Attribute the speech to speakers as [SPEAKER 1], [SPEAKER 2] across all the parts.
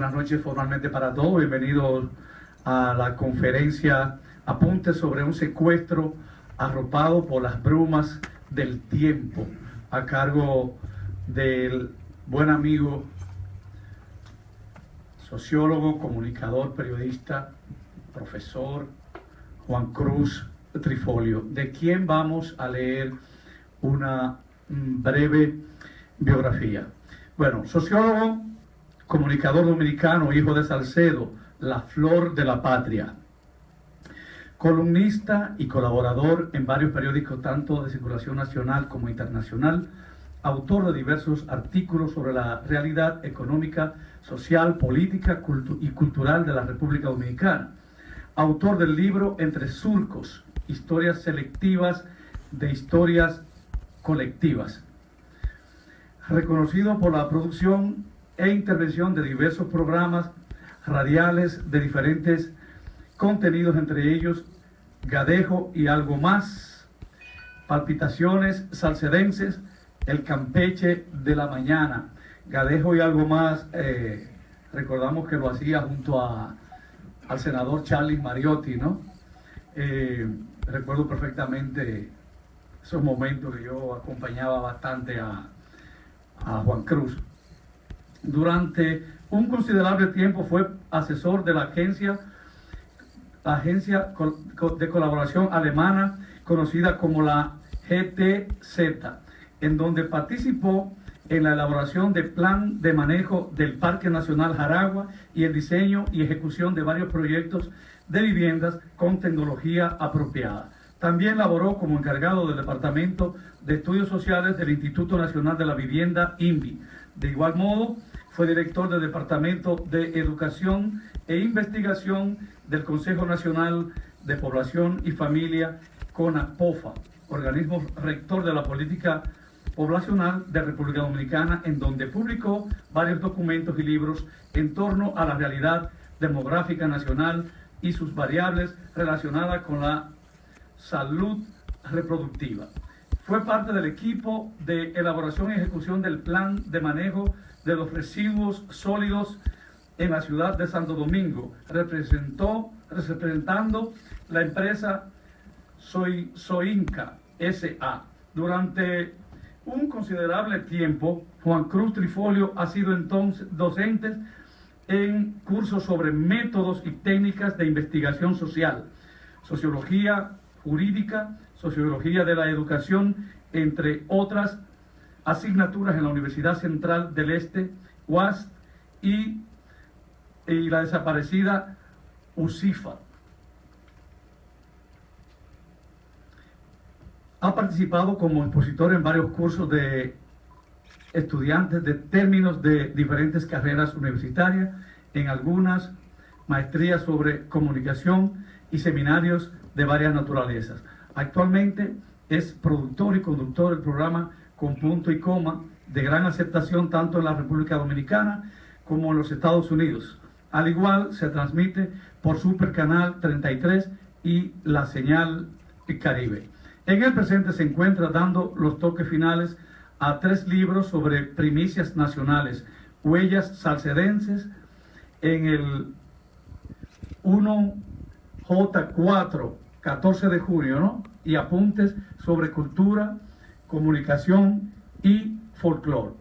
[SPEAKER 1] Buenas noches formalmente para todos, bienvenidos a la conferencia Apuntes sobre un secuestro arropado por las brumas del tiempo, a cargo del buen amigo, sociólogo, comunicador, periodista, profesor Juan Cruz Trifolio, de quien vamos a leer una breve biografía. Bueno, sociólogo, comunicador dominicano, hijo de Salcedo, la flor de la patria. Columnista y colaborador en varios periódicos, tanto de circulación nacional como internacional. Autor de diversos artículos sobre la realidad económica, social, política y cultural de la República Dominicana. Autor del libro Entre Surcos, historias selectivas de historias colectivas. Reconocido por la producción e intervención de diversos programas radiales de diferentes contenidos, entre ellos Gadejo y algo más, Palpitaciones salcedenses, El Campeche de la mañana. Gadejo y algo más, recordamos que lo hacía junto al senador Charlie Mariotti, ¿no? Recuerdo perfectamente esos momentos que yo acompañaba bastante a Juan Cruz. Durante un considerable tiempo fue asesor de la agencia de colaboración alemana conocida como la GTZ, en donde participó en la elaboración del plan de manejo del Parque Nacional Jaragua y el diseño y ejecución de varios proyectos de viviendas con tecnología apropiada. También laboró como encargado del Departamento de Estudios Sociales del Instituto Nacional de la Vivienda, INVI. De igual modo, fue director del Departamento de Educación e Investigación del Consejo Nacional de Población y Familia, CONAPOFA, organismo rector de la política poblacional de República Dominicana, en donde publicó varios documentos y libros en torno a la realidad demográfica nacional y sus variables relacionadas con la salud reproductiva. Fue parte del equipo de elaboración y ejecución del plan de manejo de los residuos sólidos en la ciudad de Santo Domingo, representando la empresa Soinca S.A. Durante un considerable tiempo, Juan Cruz Trifolio ha sido entonces docente en cursos sobre métodos y técnicas de investigación social, sociología jurídica, sociología de la educación, entre otras asignaturas en la Universidad Central del Este, UAS, y la desaparecida UCIFA. Ha participado como expositor en varios cursos de estudiantes de términos de diferentes carreras universitarias, en algunas maestrías sobre comunicación y seminarios de varias naturalezas. Actualmente es productor y conductor del programa Con Punto y Coma, de gran aceptación tanto en la República Dominicana como en los Estados Unidos. Al igual, se transmite por Supercanal 33 y la señal Caribe. En el presente se encuentra dando los toques finales a 3 libros sobre primicias nacionales: Huellas salcedenses, en el 1J4, 14 de junio, ¿no? Y Apuntes sobre cultura, comunicación y folclore.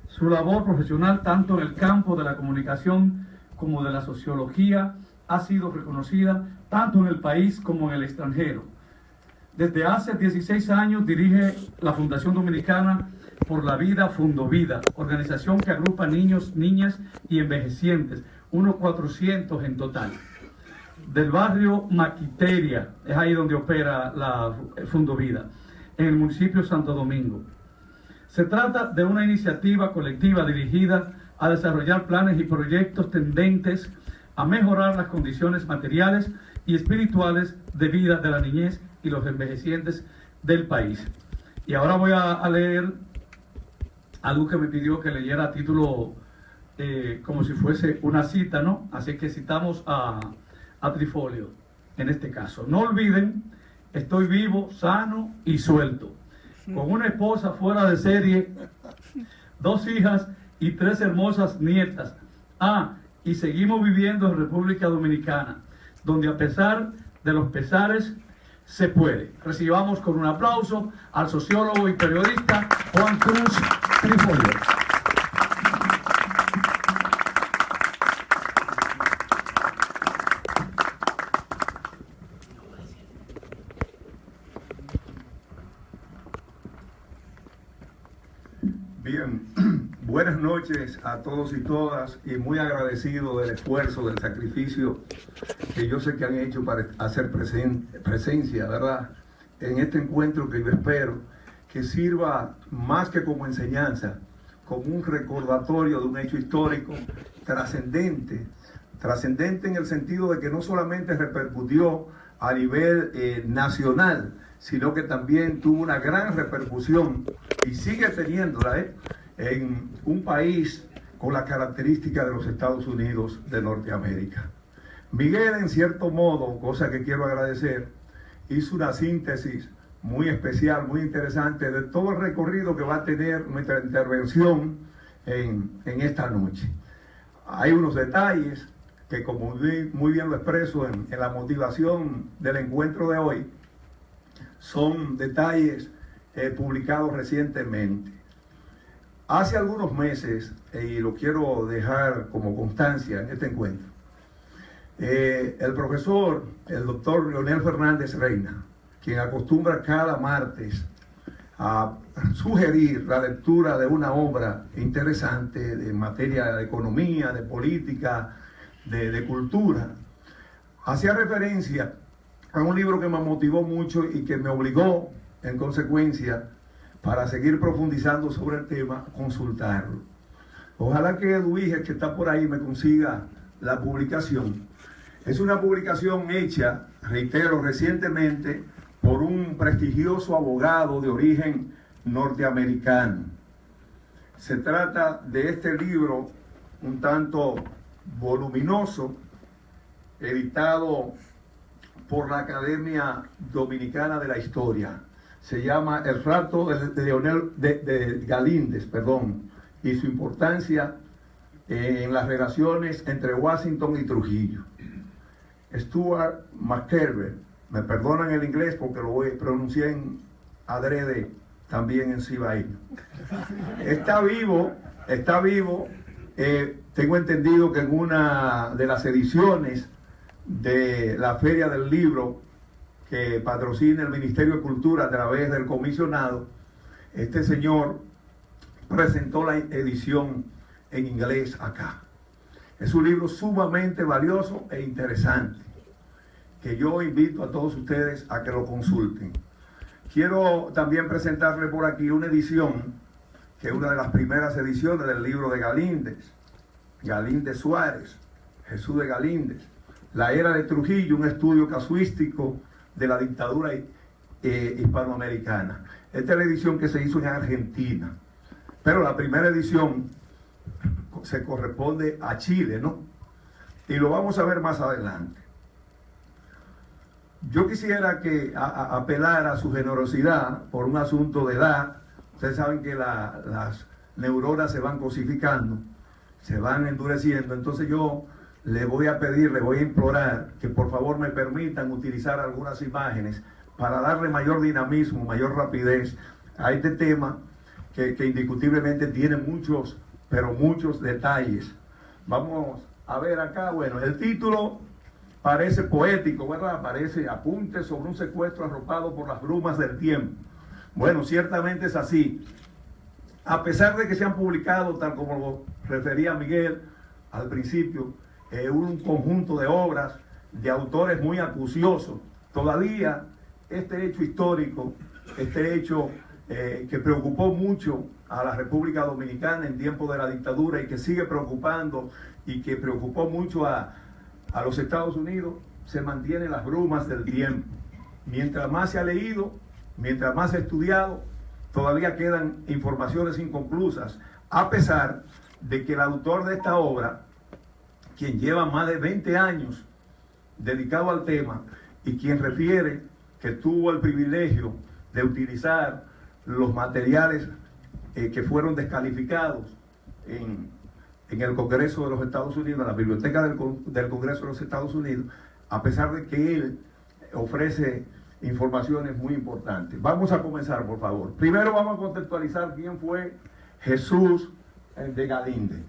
[SPEAKER 1] Su labor profesional, tanto en el campo de la comunicación como de la sociología, ha sido reconocida tanto en el país como en el extranjero. Desde hace 16 años dirige la Fundación Dominicana por la Vida, Fundovida, organización que agrupa niños, niñas y envejecientes, unos 400 en total. Del barrio Maquiteria, es ahí donde opera la Fundovida, en el municipio de Santo Domingo. Se trata de una iniciativa colectiva dirigida a desarrollar planes y proyectos tendentes a mejorar las condiciones materiales y espirituales de vida de la niñez y los envejecientes del país. Y ahora voy a leer algo que me pidió que leyera a título como si fuese una cita, ¿no? Así que citamos a Trifolio en este caso. No olviden, estoy vivo, sano y suelto, con una esposa fuera de serie, 2 hijas y 3 hermosas nietas. y seguimos viviendo en República Dominicana, donde a pesar de los pesares se puede. Recibamos con un aplauso al sociólogo y periodista Juan Cruz Trifolio.
[SPEAKER 2] Bien, buenas noches a todos y todas y muy agradecido del esfuerzo, del sacrificio que yo sé que han hecho para hacer presencia, ¿verdad?, en este encuentro que yo espero que sirva más que como enseñanza, como un recordatorio de un hecho histórico trascendente en el sentido de que no solamente repercutió a nivel nacional, sino que también tuvo una gran repercusión y sigue teniéndola en un país con la característica de los Estados Unidos de Norteamérica. Miguel, en cierto modo, cosa que quiero agradecer, hizo una síntesis muy especial, muy interesante de todo el recorrido que va a tener nuestra intervención en esta noche. Hay unos detalles que, como muy bien lo expreso en la motivación del encuentro de hoy, son detalles publicados recientemente. Hace algunos meses, y lo quiero dejar como constancia en este encuentro, el profesor, el doctor Leonel Fernández Reina, quien acostumbra cada martes a sugerir la lectura de una obra interesante en materia de economía, de política, de cultura, hacía referencia a un libro que me motivó mucho y que me obligó, en consecuencia, para seguir profundizando sobre el tema, consultarlo. Ojalá que Eduige, que está por ahí, me consiga la publicación. Es una publicación hecha, reitero, recientemente por un prestigioso abogado de origen norteamericano. Se trata de este libro un tanto voluminoso, editado por la Academia Dominicana de la Historia. Se llama El Rato de Galíndez, y su importancia en las relaciones entre Washington y Trujillo. Stuart McKerber, me perdonan el inglés porque lo pronuncié en adrede también en cibaeño. Está vivo, tengo entendido que en una de las ediciones de la Feria del Libro que patrocina el Ministerio de Cultura a través del comisionado, este señor presentó la edición en inglés acá. Es un libro sumamente valioso e interesante, que yo invito a todos ustedes a que lo consulten. Quiero también presentarle por aquí una edición, que es una de las primeras ediciones del libro de Galíndez Suárez, Jesús de Galíndez, La Era de Trujillo, un estudio casuístico de la dictadura hispanoamericana. Esta es la edición que se hizo en Argentina, pero la primera edición se corresponde a Chile, ¿no? Y lo vamos a ver más adelante. Yo quisiera que apelar a su generosidad por un asunto de edad. Ustedes saben que las neuronas se van cosificando, se van endureciendo, entonces yo le voy a pedir, le voy a implorar que por favor me permitan utilizar algunas imágenes para darle mayor dinamismo, mayor rapidez a este tema que indiscutiblemente tiene muchos, pero muchos detalles. Vamos a ver acá, bueno, el título parece poético, ¿verdad? Parece Apuntes sobre un secuestro arropado por las brumas del tiempo. Bueno, ciertamente es así. A pesar de que se han publicado, tal como lo refería Miguel al principio, un conjunto de obras de autores muy acuciosos, todavía este hecho histórico, este hecho que preocupó mucho a la República Dominicana en tiempos de la dictadura y que sigue preocupando y que preocupó mucho a los Estados Unidos, se mantiene en las brumas del tiempo. Mientras más se ha leído, mientras más se ha estudiado, todavía quedan informaciones inconclusas, a pesar de que el autor de esta obra, quien lleva más de 20 años dedicado al tema y quien refiere que tuvo el privilegio de utilizar los materiales que fueron descalificados en el Congreso de los Estados Unidos, en la biblioteca del Congreso de los Estados Unidos, a pesar de que él ofrece informaciones muy importantes. Vamos a comenzar, por favor. Primero vamos a contextualizar quién fue Jesús de Galíndez.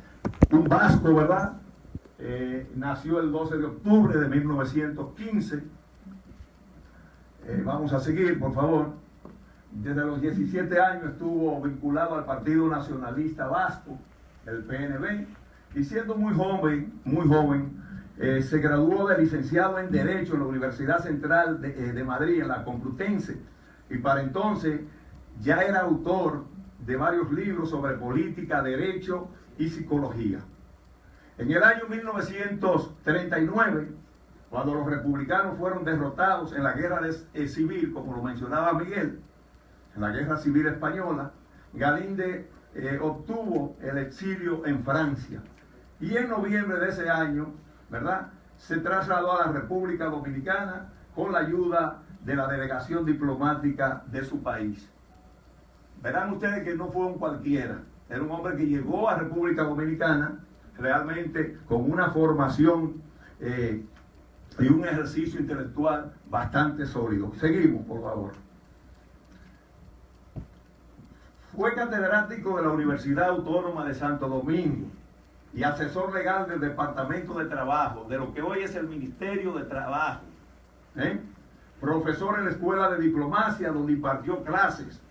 [SPEAKER 2] Un vasco, ¿verdad? Nació el 12 de octubre de 1915. Vamos a seguir, por favor. Desde los 17 años estuvo vinculado al Partido Nacionalista Vasco, el PNV, y siendo muy joven, se graduó de licenciado en Derecho en la Universidad Central de Madrid, en la Complutense, y para entonces ya era autor de varios libros sobre política, derecho y psicología. En el año 1939, cuando los republicanos fueron derrotados en la guerra civil, como lo mencionaba Miguel, en la guerra civil española, Galíndez obtuvo el exilio en Francia. Y en noviembre de ese año, ¿verdad?, se trasladó a la República Dominicana con la ayuda de la delegación diplomática de su país. Verán ustedes que no fue un cualquiera. Era un hombre que llegó a República Dominicana realmente con una formación y un ejercicio intelectual bastante sólido. Seguimos, por favor. Fue catedrático de la Universidad Autónoma de Santo Domingo y asesor legal del Departamento de Trabajo, de lo que hoy es el Ministerio de Trabajo. Profesor en la Escuela de Diplomacia, donde impartió clases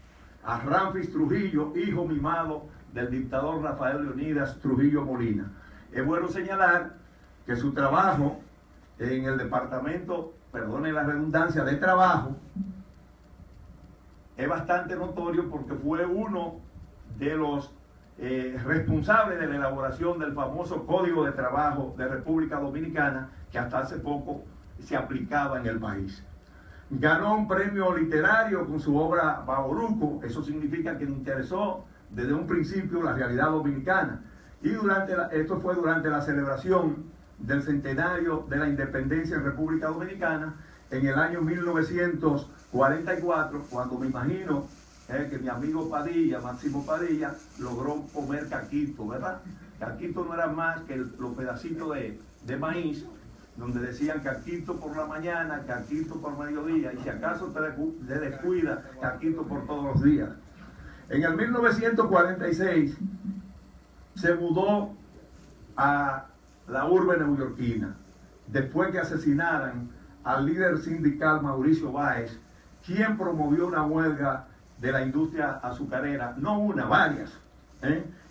[SPEAKER 2] a Ramfis Trujillo, hijo mimado del dictador Rafael Leonidas Trujillo Molina. Es bueno señalar que su trabajo en el Departamento, perdone la redundancia, de Trabajo, es bastante notorio porque fue uno de los responsables de la elaboración del famoso Código de Trabajo de República Dominicana, que hasta hace poco se aplicaba en el país. Ganó un premio literario con su obra Bauruco. Eso significa que le interesó desde un principio la realidad dominicana. Y esto fue durante la celebración del centenario de la independencia en República Dominicana en el año 1944, cuando me imagino que mi amigo Padilla, Máximo Padilla, logró comer caquito, ¿verdad? Caquito no era más que los pedacitos de maíz, donde decían caquito por la mañana, caquito por mediodía, y si acaso te descuida, caquito por todos los días. En el 1946 se mudó a la urbe neoyorquina, después que asesinaran al líder sindical Mauricio Báez, quien promovió una huelga de la industria azucarera, no una, varias,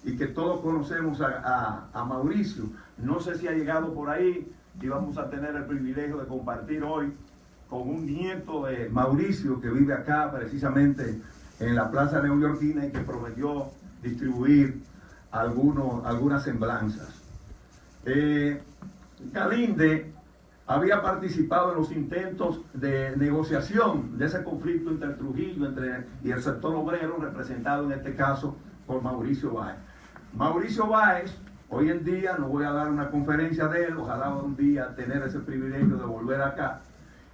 [SPEAKER 2] y que todos conocemos a Mauricio. No sé si ha llegado por ahí, y vamos a tener el privilegio de compartir hoy con un nieto de Mauricio que vive acá precisamente en la plaza neoyorquina y que prometió distribuir algunas semblanzas. Galíndez había participado en los intentos de negociación de ese conflicto entre Trujillo y el sector obrero, representado en este caso por Mauricio Báez. Mauricio Báez, hoy en día, no voy a dar una conferencia de él, ojalá un día tener ese privilegio de volver acá,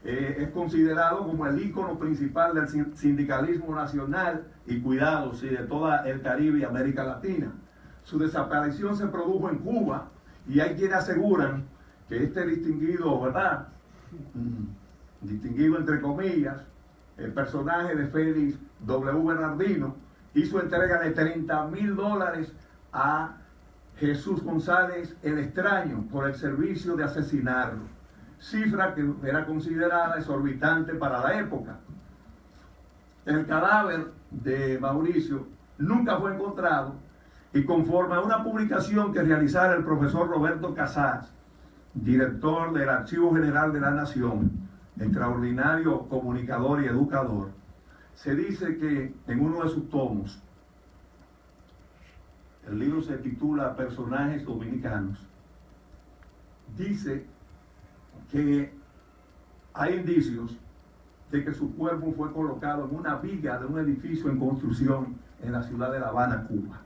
[SPEAKER 2] es considerado como el ícono principal del sindicalismo nacional y cuidado, sí, de toda el Caribe y América Latina. Su desaparición se produjo en Cuba y hay quienes aseguran que este distinguido, ¿verdad? Distinguido entre comillas, el personaje de Félix W. Bernardino hizo entrega de $30,000 a Jesús González el Extraño por el servicio de asesinarlo, cifra que era considerada exorbitante para la época. El cadáver de Mauricio nunca fue encontrado y conforme a una publicación que realizara el profesor Roberto Casas, director del Archivo General de la Nación, extraordinario comunicador y educador, se dice que en uno de sus tomos, el libro se titula Personajes Dominicanos, dice que hay indicios de que su cuerpo fue colocado en una viga de un edificio en construcción en la ciudad de La Habana, Cuba.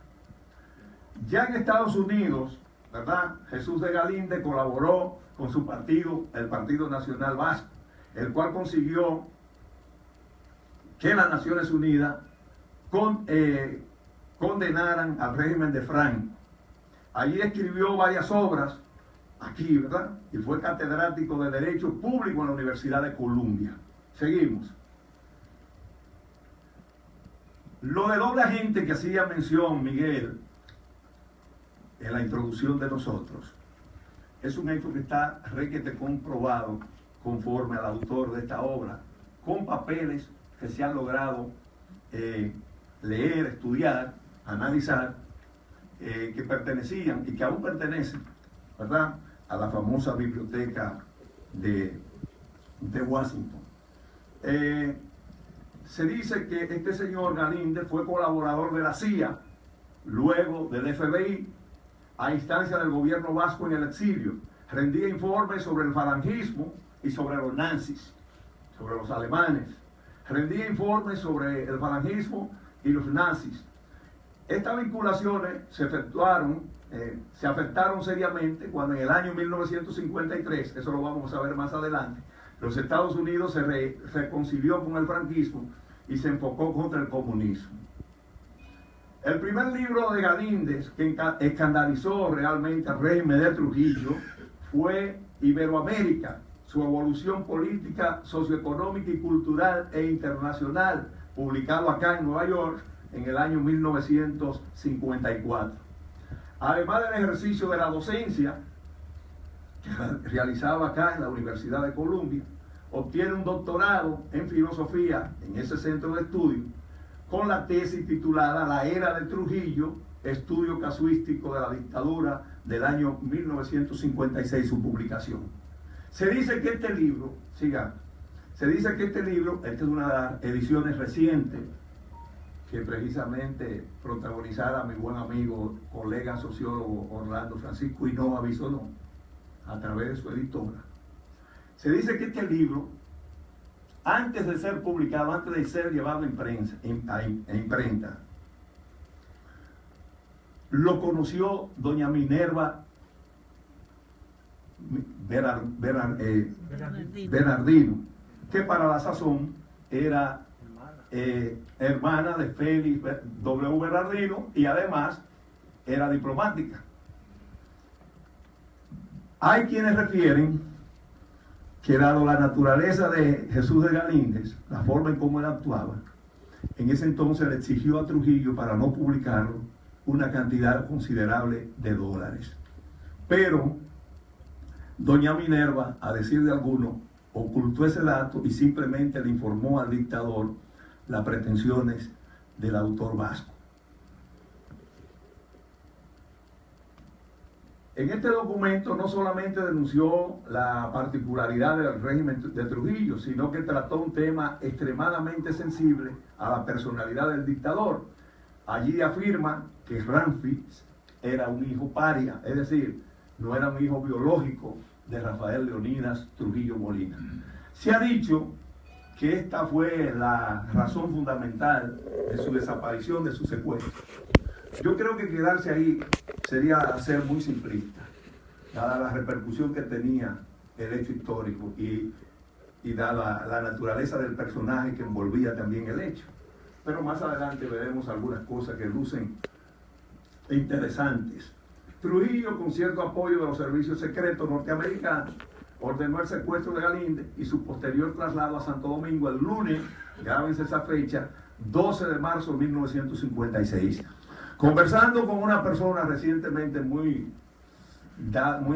[SPEAKER 2] Ya en Estados Unidos, ¿verdad?, Jesús de Galíndez colaboró con su partido, el Partido Nacional Vasco, el cual consiguió que las Naciones Unidas condenaran al régimen de Franco. Allí escribió varias obras, aquí, ¿verdad? Y fue catedrático de Derecho Público en la Universidad de Columbia. Seguimos. Lo de doble agente que hacía mención Miguel en la introducción de nosotros, es un hecho que está requete comprobado conforme al autor de esta obra, con papeles que se han logrado leer, estudiar, analizar, que pertenecían y que aún pertenecen, ¿verdad?, a la famosa biblioteca de Washington. Se dice que este señor Galíndez fue colaborador de la CIA, luego del FBI, a instancia del gobierno vasco en el exilio. Rendía informes sobre el falangismo y sobre los nazis, sobre los alemanes. Rendía informes sobre el falangismo y los nazis. Estas vinculaciones se afectaron seriamente cuando en el año 1953, eso lo vamos a ver más adelante, los Estados Unidos se reconcilió con el franquismo y se enfocó contra el comunismo. El primer libro de Galíndez que escandalizó realmente al régimen de Trujillo fue Iberoamérica, su evolución política, socioeconómica y cultural e internacional, publicado acá en Nueva York en el año 1954. Además del ejercicio de la docencia que realizaba acá en la Universidad de Columbia, obtiene un doctorado en filosofía en ese centro de estudio con la tesis titulada La Era de Trujillo, estudio casuístico de la dictadura, del año 1956, su publicación. Se dice que este libro, esta es una de las ediciones recientes que precisamente protagonizara mi buen amigo, colega sociólogo Orlando Francisco Hinojoa Bisonó, a través de su editora. Se dice que este libro, antes de ser publicado, antes de ser llevado a imprenta, lo conoció doña Minerva Bernardino, que para la sazón era hermana de Félix W. Bernardino y además era diplomática. Hay quienes refieren que, dado la naturaleza de Jesús de Galíndez, la forma en cómo él actuaba, en ese entonces le exigió a Trujillo, para no publicarlo, una cantidad considerable de dólares. Pero doña Minerva, a decir de algunos, ocultó ese dato y simplemente le informó al dictador las pretensiones del autor vasco. En este documento no solamente denunció la particularidad del régimen de Trujillo, sino que trató un tema extremadamente sensible a la personalidad del dictador. Allí afirma que Ramfis era un hijo paria, es decir, no era un hijo biológico de Rafael Leonidas Trujillo Molina. Se ha dicho que esta fue la razón fundamental de su desaparición, de su secuestro. Yo creo que quedarse ahí sería ser muy simplista, dada la repercusión que tenía el hecho histórico y dada la naturaleza del personaje que envolvía también el hecho. Pero más adelante veremos algunas cosas que lucen interesantes. Trujillo, con cierto apoyo de los servicios secretos norteamericanos, ordenó el secuestro de Galíndez y su posterior traslado a Santo Domingo el lunes, grábense esa fecha, 12 de marzo de 1956. Conversando con una persona recientemente muy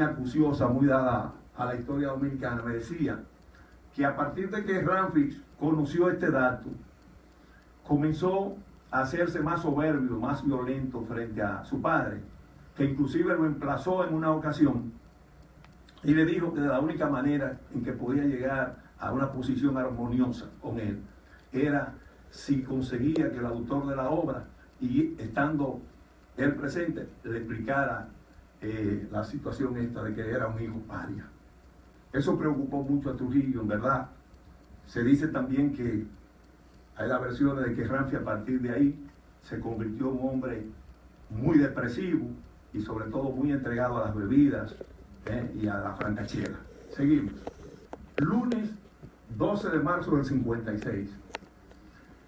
[SPEAKER 2] acuciosa, muy dada a la historia dominicana, me decía que a partir de que Ramfis conoció este dato, comenzó a hacerse más soberbio, más violento frente a su padre, que inclusive lo emplazó en una ocasión y le dijo que la única manera en que podía llegar a una posición armoniosa con él era si conseguía que el autor de la obra, y estando él presente, le explicara la situación esta de que era un hijo paria. Eso preocupó mucho a Trujillo, en verdad. Se dice también que hay la versión de que Ramfis a partir de ahí se convirtió en un hombre muy depresivo y sobre todo muy entregado a las bebidas y a la francachela. Seguimos. Lunes 12 de marzo del 56.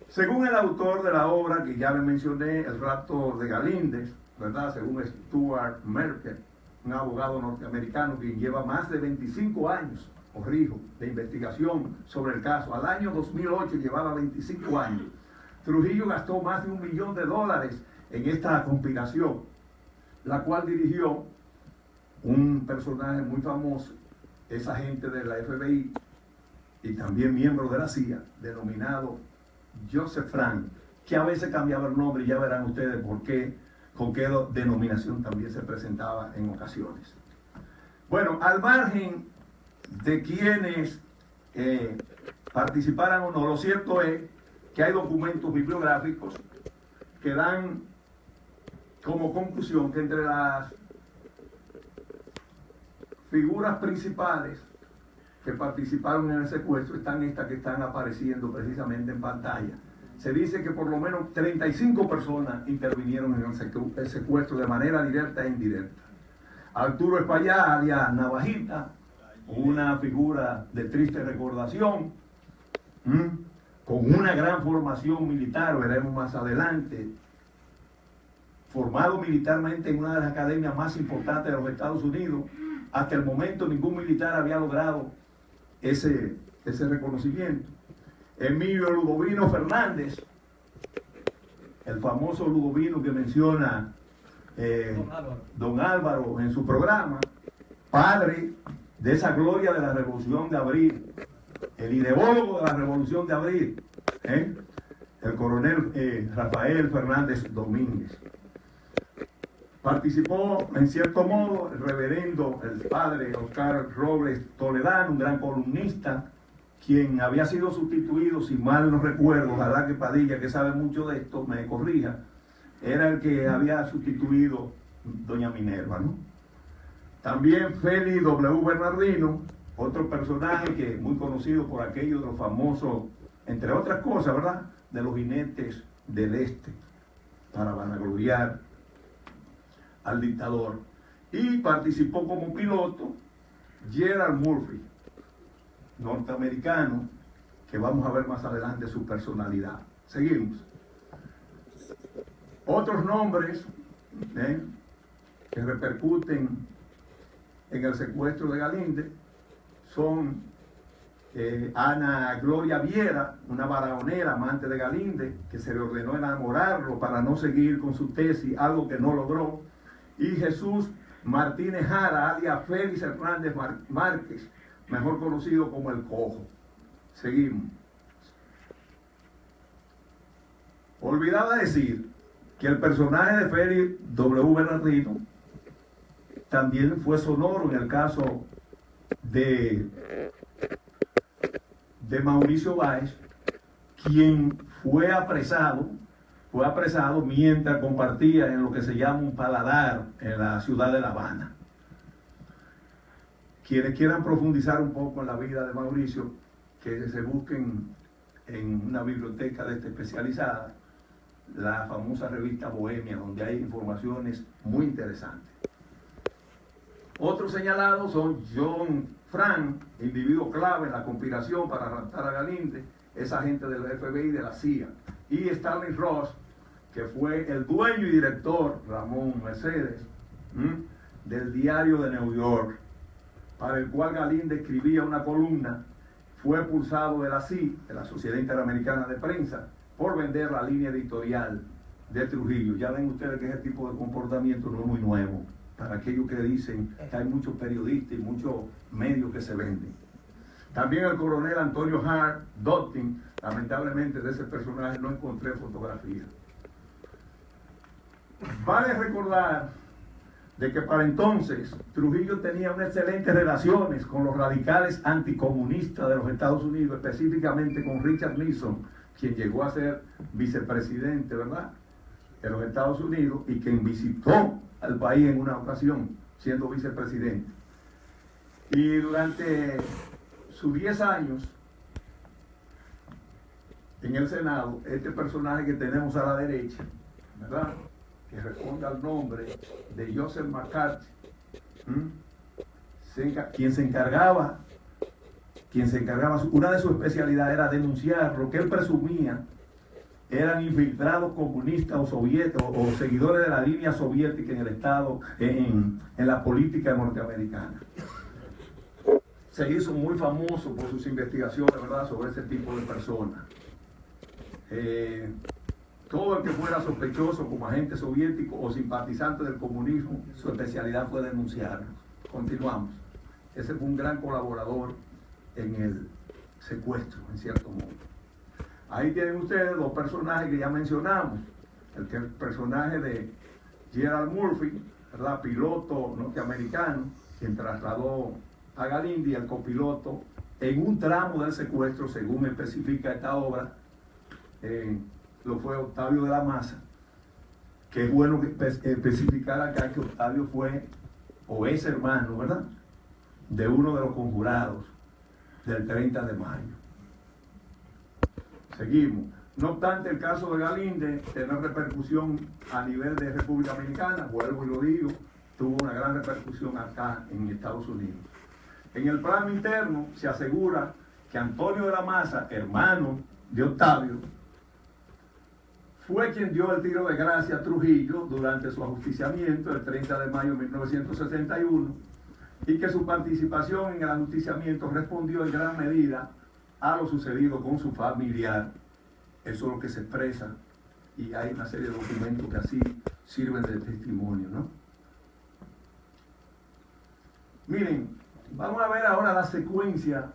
[SPEAKER 2] Según el autor de la obra que ya le mencioné, El rapto de Galíndez, ¿verdad? Según Stuart Merkel, un abogado norteamericano que lleva más de 25 años, corrijo, de investigación sobre el caso. Al año 2008 llevaba 25 años. Trujillo gastó más de $1 millón en esta conspiración, la cual dirigió un personaje muy famoso, es agente de la FBI y también miembro de la CIA, denominado Joseph Frank, que a veces cambiaba el nombre y ya verán ustedes por qué, con qué denominación también se presentaba en ocasiones. Bueno, al margen de quienes participaran o no, lo cierto es que hay documentos bibliográficos que dan como conclusión que entre las figuras principales que participaron en el secuestro están estas que están apareciendo precisamente en pantalla. Se dice que por lo menos 35 personas intervinieron en el secuestro de manera directa e indirecta. Arturo Espaillá, alias Navajita, una figura de triste recordación, con una gran formación militar, veremos más adelante, formado militarmente en una de las academias más importantes de los Estados Unidos. Hasta el momento ningún militar había logrado ese reconocimiento. Emilio Ludovino Fernández, el famoso Ludovino que menciona don Álvaro en su programa, padre de esa gloria de la Revolución de Abril, el ideólogo de la Revolución de Abril, el coronel Rafael Fernández Domínguez. Participó, en cierto modo, el reverendo, el padre Oscar Robles Toledano, un gran columnista, quien había sido sustituido, si mal no recuerdo, ojalá que Padilla, que sabe mucho de esto, me corrija, era el que había sustituido doña Minerva, ¿no? También Félix W. Bernardino, otro personaje que muy conocido por aquellos de los famosos, entre otras cosas, ¿verdad?, de los jinetes del Este, para vanagloriar al dictador. Y participó como piloto Gerald Murphy, norteamericano, que vamos a ver más adelante su personalidad. Seguimos. Otros nombres que repercuten en el secuestro de Galíndez son Ana Gloria Viera, una baraonera amante de Galíndez, que se le ordenó enamorarlo para no seguir con su tesis, algo que no logró, y Jesús Martínez Jara, alias Félix Hernández Márquez, mejor conocido como el Cojo. Seguimos. Olvidaba decir que el personaje de Félix W. Bernardino también fue sonoro en el caso de Mauricio Báez, quien fue apresado mientras compartía en lo que se llama un paladar en la ciudad de La Habana. Quienes quieran profundizar un poco en la vida de Mauricio, que se busquen en una biblioteca de esta especializada, la famosa revista Bohemia, donde hay informaciones muy interesantes. Otros señalados son John Frank, individuo clave en la conspiración para raptar a Galíndez, es agente del FBI y de la CIA, y Stanley Ross, que fue el dueño y director, Ramón Mercedes, del Diario de New York, para el cual Galíndez escribía una columna. Fue expulsado de la SI, de la Sociedad Interamericana de Prensa, por vender la línea editorial de Trujillo. Ya ven ustedes que ese tipo de comportamiento no es muy nuevo, para aquellos que dicen que hay muchos periodistas y muchos medios que se venden. También el coronel Antonio Hart Dottin, lamentablemente de ese personaje no encontré fotografía. Vale recordar de que para entonces Trujillo tenía unas excelentes relaciones con los radicales anticomunistas de los Estados Unidos, específicamente con Richard Nixon, quien llegó a ser vicepresidente, ¿verdad?, de los Estados Unidos, y quien visitó al país en una ocasión siendo vicepresidente. Y durante sus 10 años en el Senado, este personaje que tenemos a la derecha, ¿verdad?, que responde al nombre de Joseph McCarthy, quien se encargaba, una de sus especialidades era denunciar lo que él presumía eran infiltrados comunistas o soviéticos o seguidores de la línea soviética en el Estado, en la política norteamericana. Se hizo muy famoso por sus investigaciones, ¿verdad?, sobre ese tipo de personas. Todo el que fuera sospechoso como agente soviético o simpatizante del comunismo, su especialidad fue denunciarlos. Continuamos. Ese fue un gran colaborador en el secuestro, en cierto modo. Ahí tienen ustedes dos personajes que ya mencionamos. El personaje de Gerald Murphy, ¿verdad?, piloto norteamericano, quien trasladó a Galindi, el copiloto, en un tramo del secuestro, según especifica esta obra, lo fue Octavio de la Maza, que es bueno especificar acá que Octavio fue o es hermano, ¿verdad?, de uno de los conjurados del 30 de mayo. Seguimos. No obstante, el caso de Galinde tiene repercusión a nivel de República Dominicana, vuelvo y lo digo, tuvo una gran repercusión acá en Estados Unidos. En el plano interno se asegura que Antonio de la Maza, hermano de Octavio, fue quien dio el tiro de gracia a Trujillo durante su ajusticiamiento el 30 de mayo de 1961 y que su participación en el ajusticiamiento respondió en gran medida a lo sucedido con su familiar. Eso es lo que se expresa y hay una serie de documentos que así sirven de testimonio, ¿no? Miren, vamos a ver ahora la secuencia,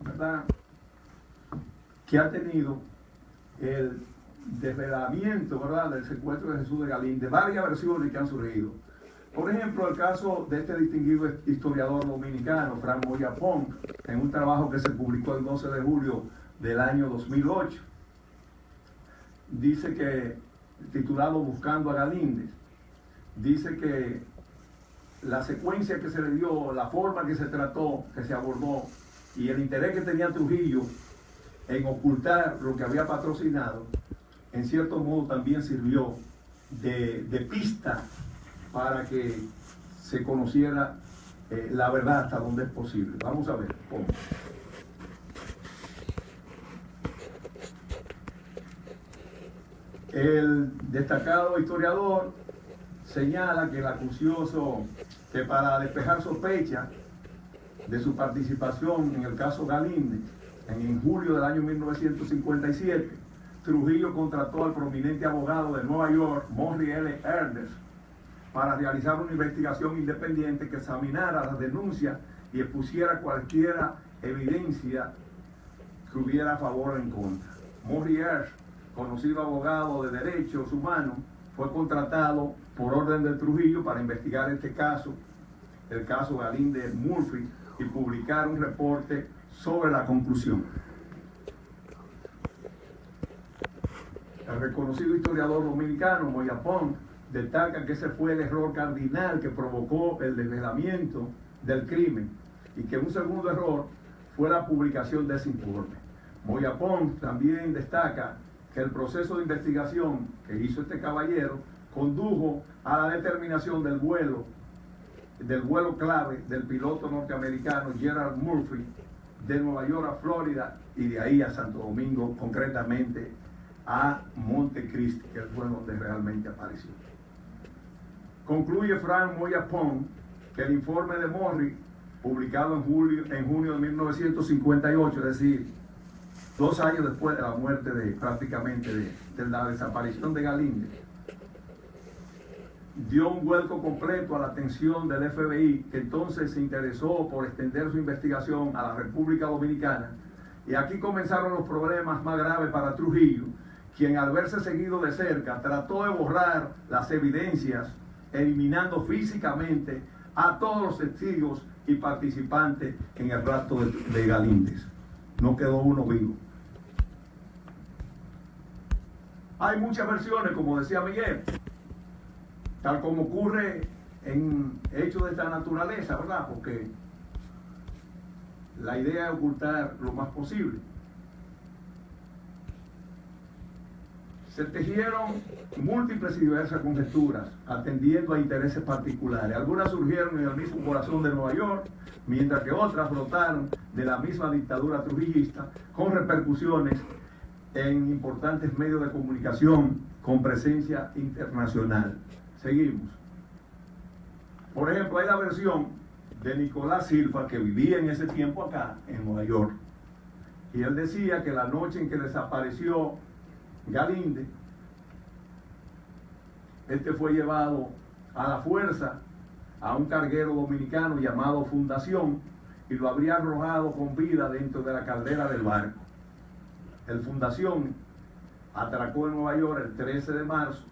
[SPEAKER 2] ¿verdad?, que ha tenido el desvelamiento, ¿verdad?, del secuestro de Jesús de Galinde, varias versiones que han surgido. Por ejemplo, el caso de este distinguido historiador dominicano, Frank Moya Pons, en un trabajo que se publicó el 12 de julio del año 2008. Dice que, titulado Buscando a Galíndez, dice que la secuencia que se le dio, la forma que se trató, que se abordó, y el interés que tenía Trujillo en ocultar lo que había patrocinado, en cierto modo también sirvió de pista para que se conociera la verdad hasta donde es posible. Vamos a ver cómo. El destacado historiador señala que el acucioso, que para despejar sospechas de su participación en el caso Galinde, en julio del año 1957, Trujillo contrató al prominente abogado de Nueva York, Morris L. Ernest, para realizar una investigación independiente que examinara las denuncias y expusiera cualquier evidencia que hubiera a favor o en contra. Morris Ernest, conocido abogado de derechos humanos, fue contratado por orden de Trujillo para investigar este caso, el caso Galinde Murphy, y publicar un reporte sobre la conclusión. El reconocido historiador dominicano Moya Pons destaca que ese fue el error cardinal que provocó el desvelamiento del crimen y que un segundo error fue la publicación de ese informe. Moya Pons también destaca que el proceso de investigación que hizo este caballero condujo a la determinación del vuelo clave del piloto norteamericano Gerald Murphy de Nueva York a Florida y de ahí a Santo Domingo, concretamente a Montecristi, que fue donde realmente apareció. Concluye Frank Moya Pons que el informe de Morris, publicado en junio de 1958, es decir, 2 años después de la muerte prácticamente de la desaparición de Galinde, dio un vuelco completo a la atención del FBI, que entonces se interesó por extender su investigación a la República Dominicana. Y aquí comenzaron los problemas más graves para Trujillo, quien al verse seguido de cerca trató de borrar las evidencias, eliminando físicamente a todos los testigos y participantes en el rapto de Galíndez. No quedó uno vivo. Hay muchas versiones, como decía Miguel, tal como ocurre en hechos de esta naturaleza, ¿verdad? Porque la idea es ocultar lo más posible. Se tejieron múltiples y diversas conjeturas, atendiendo a intereses particulares. Algunas surgieron en el mismo corazón de Nueva York, mientras que otras brotaron de la misma dictadura trujillista, con repercusiones en importantes medios de comunicación con presencia internacional. Seguimos. Por ejemplo, hay la versión de Nicolás Silva, que vivía en ese tiempo acá, en Nueva York. Y él decía que la noche en que desapareció Galíndez, este fue llevado a la fuerza a un carguero dominicano llamado Fundación y lo habría arrojado con vida dentro de la caldera del barco. El Fundación atracó en Nueva York el 13 de marzo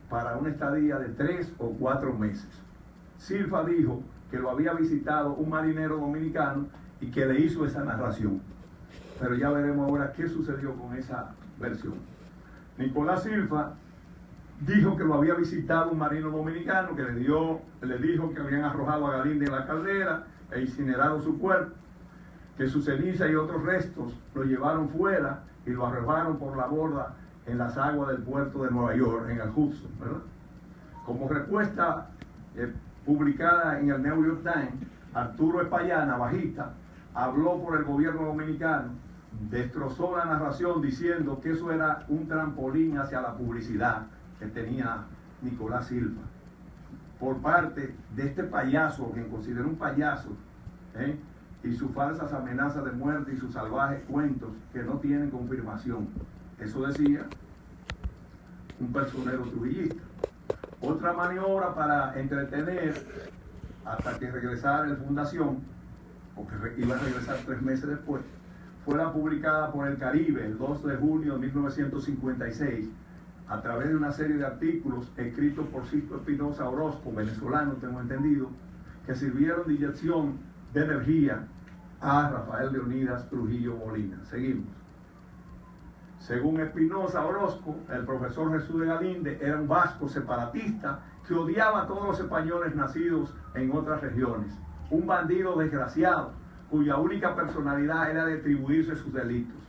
[SPEAKER 2] para una estadía de 3 o 4 meses. Silva dijo que lo había visitado un marinero dominicano y que le hizo esa narración. Pero ya veremos ahora qué sucedió con esa versión. Nicolás Silva dijo que lo había visitado un marino dominicano que le dijo que habían arrojado a Galíndez en la caldera e incinerado su cuerpo, que su ceniza y otros restos lo llevaron fuera y lo arrojaron por la borda en las aguas del puerto de Nueva York, en el Hudson, ¿verdad? Como respuesta publicada en el New York Times, Arturo Espallana, bajista, habló por el gobierno dominicano, destrozó la narración diciendo que eso era un trampolín hacia la publicidad que tenía Nicolás Silva por parte de este payaso, quien considera un payaso, y sus falsas amenazas de muerte y sus salvajes cuentos que no tienen confirmación. Eso decía un personero trujillista. Otra maniobra para entretener hasta que regresara la Fundación, porque iba a regresar 3 meses después, fue la publicada por El Caribe el 2 de junio de 1956 a través de una serie de artículos escritos por Sisto Espinosa Orozco, venezolano, tengo entendido, que sirvieron de inyección de energía a Rafael Leonidas Trujillo Molina. Seguimos. Según Espinosa Orozco, el profesor Jesús de Galíndez era un vasco separatista que odiaba a todos los españoles nacidos en otras regiones. Un bandido desgraciado cuya única personalidad era de atribuirse sus delitos.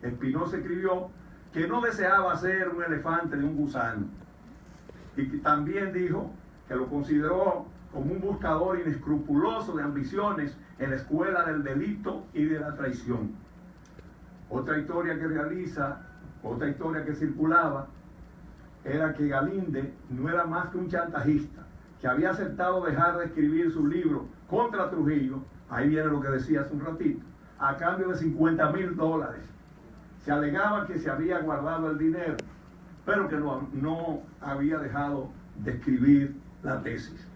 [SPEAKER 2] Espinosa escribió que no deseaba ser un elefante de un gusano y que también dijo que lo consideró como un buscador inescrupuloso de ambiciones en la escuela del delito y de la traición. Otra historia que circulaba era que Galíndez no era más que un chantajista, que había aceptado dejar de escribir su libro contra Trujillo, ahí viene lo que decía hace un ratito, a cambio de $50,000. Se alegaba que se había guardado el dinero, pero que no había dejado de escribir la tesis.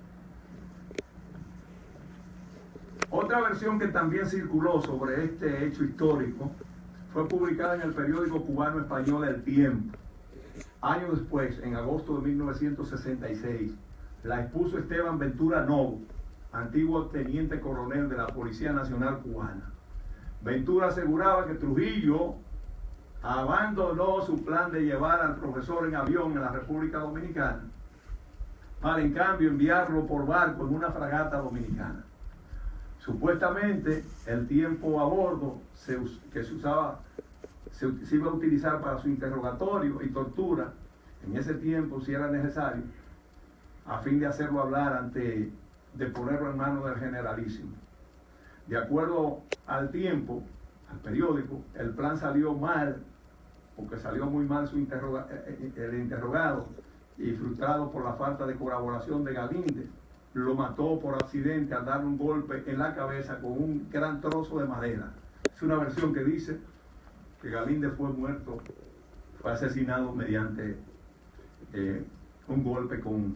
[SPEAKER 2] Otra versión que también circuló sobre este hecho histórico fue publicada en el periódico cubano español El Tiempo. Años después, en agosto de 1966, la expuso Esteban Ventura Novo, antiguo teniente coronel de la Policía Nacional Cubana. Ventura aseguraba que Trujillo abandonó su plan de llevar al profesor en avión en la República Dominicana para en cambio enviarlo por barco en una fragata dominicana. Supuestamente el tiempo a bordo se iba a utilizar para su interrogatorio y tortura, en ese tiempo si era necesario, a fin de hacerlo hablar de ponerlo en manos del generalísimo. De acuerdo al Tiempo, al periódico, el plan salió mal, porque salió muy mal el interrogado, y frustrado por la falta de colaboración de Galíndez, lo mató por accidente al darle un golpe en la cabeza con un gran trozo de madera. Es una versión que dice que Galíndez fue asesinado mediante un golpe con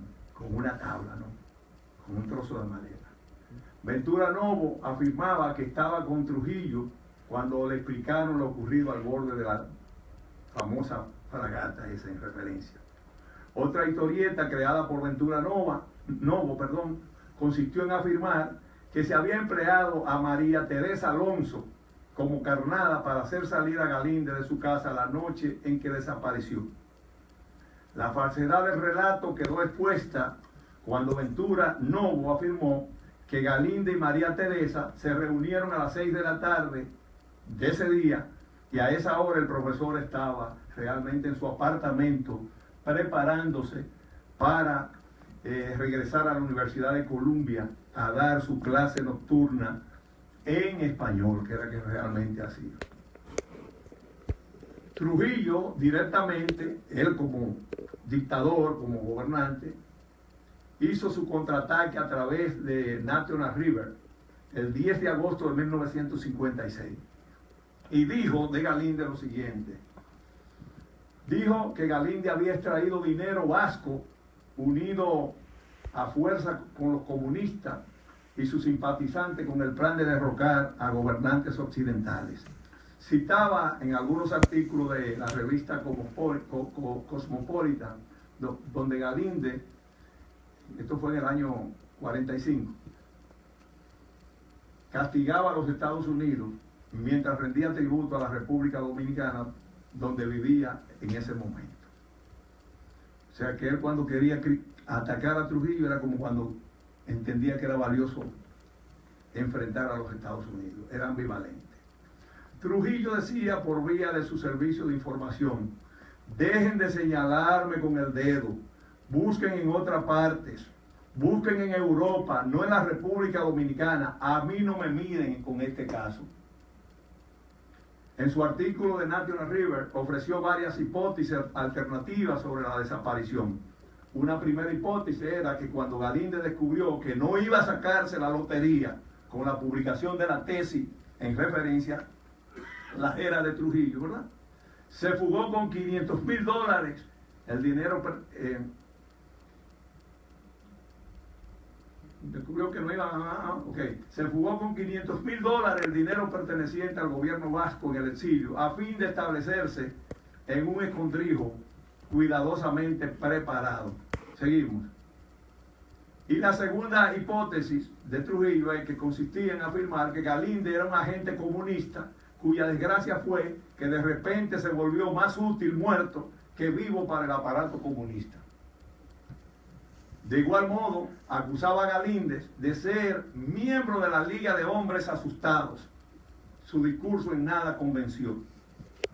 [SPEAKER 2] una tabla, ¿no? Con un trozo de madera. Ventura Novo afirmaba que estaba con Trujillo cuando le explicaron lo ocurrido al borde de la famosa fragata esa en referencia. Otra historieta creada por Ventura Novo, consistió en afirmar que se había empleado a María Teresa Alonso como carnada para hacer salir a Galíndez de su casa la noche en que desapareció. La falsedad del relato quedó expuesta cuando Ventura Novo afirmó que Galíndez y María Teresa se reunieron a las 6 de la tarde de ese día y a esa hora el profesor estaba realmente en su apartamento preparándose para regresar a la Universidad de Columbia a dar su clase nocturna en español, que era que realmente hacía. Trujillo directamente, él como dictador, como gobernante, hizo su contraataque a través de National River el 10 de agosto de 1956 y dijo de Galíndez lo siguiente: dijo que Galíndez había extraído dinero vasco unido a fuerza con los comunistas y sus simpatizantes con el plan de derrocar a gobernantes occidentales. Citaba en algunos artículos de la revista Cosmopolitan, donde Galíndez, esto fue en el año 45, castigaba a los Estados Unidos mientras rendía tributo a la República Dominicana, donde vivía en ese momento. O sea que él, cuando quería atacar a Trujillo, era como cuando entendía que era valioso enfrentar a los Estados Unidos. Era ambivalente. Trujillo decía por vía de su servicio de información: dejen de señalarme con el dedo, busquen en otras partes, busquen en Europa, no en la República Dominicana, a mí no me miden con este caso. En su artículo de National River ofreció varias hipótesis alternativas sobre la desaparición. Una primera hipótesis era que cuando Galíndez descubrió que no iba a sacarse la lotería con la publicación de la tesis en referencia la era de Trujillo, ¿verdad?, se fugó con $500,000, el dinero, descubrió que no iba se fugó con $500,000, el dinero perteneciente al gobierno vasco en el exilio, a fin de establecerse en un escondrijo cuidadosamente preparado. Seguimos. Y la segunda hipótesis de Trujillo es que consistía en afirmar que Galíndez era un agente comunista cuya desgracia fue que de repente se volvió más útil muerto que vivo para el aparato comunista. De igual modo, acusaba a Galíndez de ser miembro de la Liga de Hombres Asustados. Su discurso en nada convenció,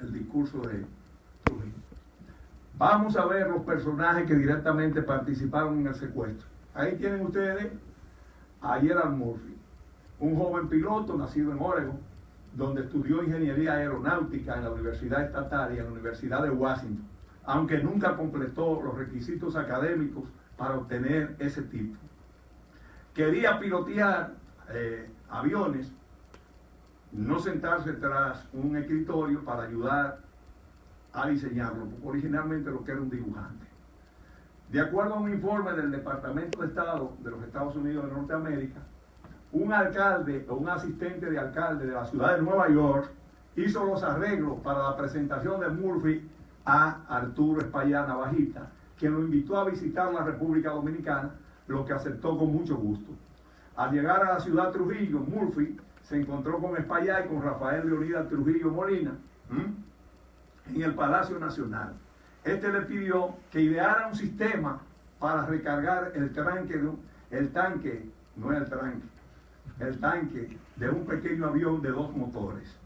[SPEAKER 2] el discurso de Trujillo. Vamos a ver los personajes que directamente participaron en el secuestro. Ahí tienen ustedes a Gerald Murphy, un joven piloto nacido en Oregon, donde estudió ingeniería aeronáutica en la Universidad Estatal y en la Universidad de Washington, aunque nunca completó los requisitos académicos para obtener ese título. Quería pilotear aviones, no sentarse tras un escritorio para ayudar a diseñarlo, porque originalmente lo que era un dibujante. De acuerdo a un informe del Departamento de Estado de los Estados Unidos de Norteamérica, un alcalde o un asistente de alcalde de la ciudad de Nueva York hizo los arreglos para la presentación de Murphy a Arturo Espaillá Navajita, quien lo invitó a visitar la República Dominicana, lo que aceptó con mucho gusto. Al llegar a la ciudad Trujillo, Murphy se encontró con Espaillá y con Rafael Leonidas Trujillo Molina en el Palacio Nacional. Este le pidió que ideara un sistema para recargar el tanque de un pequeño avión de 2 motores.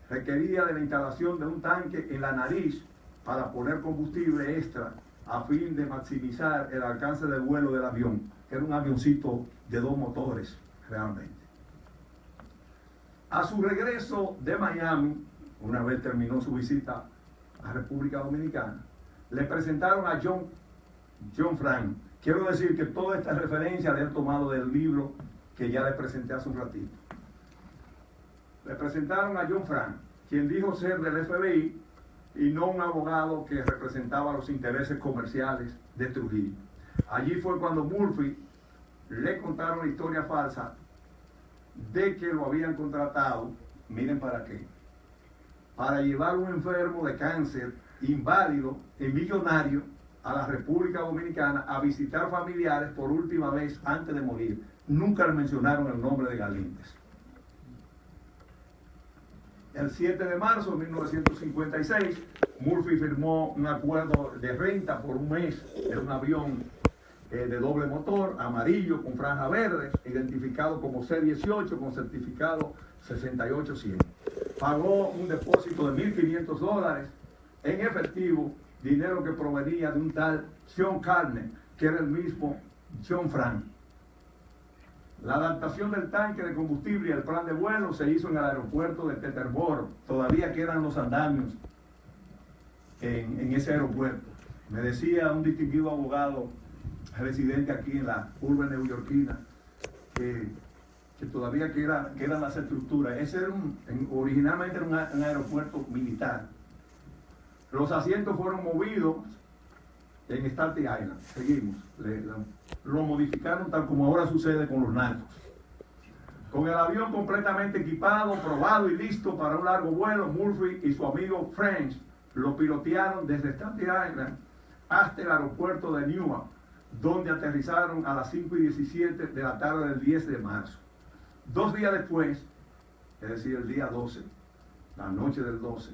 [SPEAKER 2] Requería de la instalación de un tanque en la nariz para poner combustible extra a fin de maximizar el alcance de vuelo del avión, que era un avioncito de 2 motores realmente. A su regreso de Miami, una vez terminó su visita a República Dominicana, le presentaron a John Frank. Quiero decir que toda esta referencia la he tomado del libro que ya le presenté hace un ratito. Le presentaron a John Frank, quien dijo ser del FBI y no un abogado que representaba los intereses comerciales de Trujillo. Allí fue cuando Murphy le contaron la historia falsa de que lo habían contratado, miren para qué, para llevar un enfermo de cáncer, inválido y millonario a la República Dominicana a visitar familiares por última vez antes de morir. Nunca le mencionaron el nombre de Galíndez. El 7 de marzo de 1956, Murphy firmó un acuerdo de renta por un mes de un avión de doble motor, amarillo con franja verde, identificado como C-18 con certificado 68-100. Pagó un depósito de $1,500 en efectivo, dinero que provenía de un tal John Carner, que era el mismo John Frank. La adaptación del tanque de combustible y el plan de vuelo se hizo en el aeropuerto de Teterboro, todavía quedan los andamios en ese aeropuerto. Me decía un distinguido abogado residente aquí en la urbe neoyorquina que todavía quedan las estructuras. Ese era originalmente era un aeropuerto militar. Los asientos fueron movidos en Staten Island. Seguimos. Lo modificaron tal como ahora sucede con los narcos. Con el avión completamente equipado, probado y listo para un largo vuelo, Murphy y su amigo French lo pilotearon desde Staten Island hasta el aeropuerto de Newark, donde aterrizaron a las 5:17 de la tarde del 10 de marzo. 2 días después, es decir, el día 12, la noche del 12,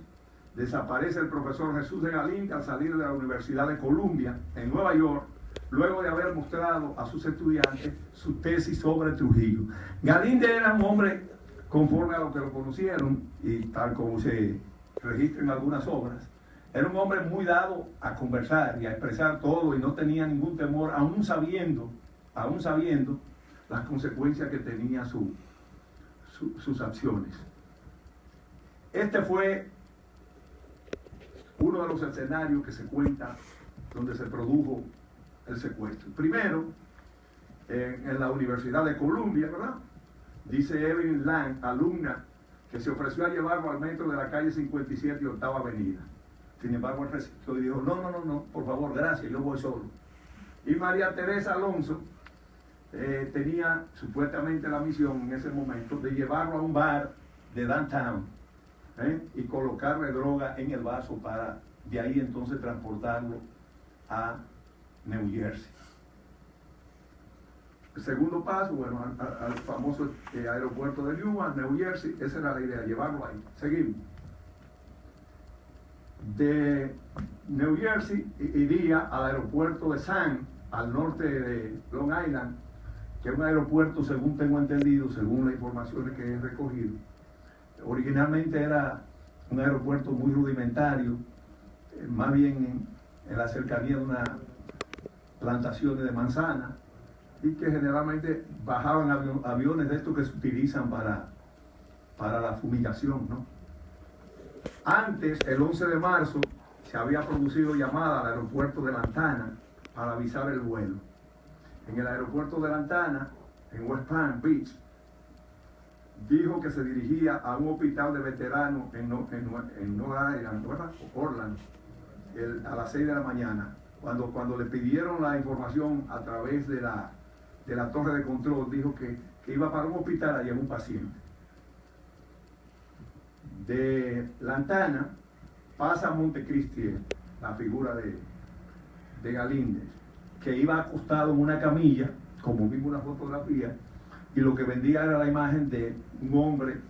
[SPEAKER 2] desaparece el profesor Jesús de Galinde al salir de la Universidad de Columbia en Nueva York, luego de haber mostrado a sus estudiantes su tesis sobre Trujillo. Galinde era un hombre, conforme a lo que lo conocieron, y tal como se registra en algunas obras, era un hombre muy dado a conversar y a expresar todo y no tenía ningún temor, aún sabiendo las consecuencias que tenía sus acciones. Este fue uno de los escenarios que se cuenta donde se produjo el secuestro. Primero, en la Universidad de Columbia, ¿verdad? Dice Evelyn Lang, alumna, que se ofreció a llevarlo al metro de la calle 57 y Octava Avenida. Sin embargo, el recinto dijo, no, por favor, gracias, yo voy solo. Y María Teresa Alonso tenía supuestamente la misión en ese momento de llevarlo a un bar de downtown y colocarle droga en el vaso para de ahí entonces transportarlo a New Jersey. El segundo paso, bueno, al famoso aeropuerto de Newark, New Jersey, esa era la idea, llevarlo ahí. Seguimos. De New Jersey iría al aeropuerto de Sand, al norte de Long Island, que es un aeropuerto, según tengo entendido, según las informaciones que he recogido, originalmente era un aeropuerto muy rudimentario, más bien en la cercanía de una plantación de manzana, y que generalmente bajaban aviones de estos que se utilizan para la fumigación, ¿no? Antes, el 11 de marzo, se había producido llamada al aeropuerto de Lantana para avisar el vuelo. En el aeropuerto de Lantana, en West Palm Beach, dijo que se dirigía a un hospital de veteranos en Orland, a las 6 de la mañana. Cuando le pidieron la información a través de la torre de control, dijo que iba para un hospital a llevar un paciente. De Lantana pasa a Montecristi, la figura de Galíndez, que iba acostado en una camilla, como vimos en la fotografía, y lo que vendía era la imagen de un hombre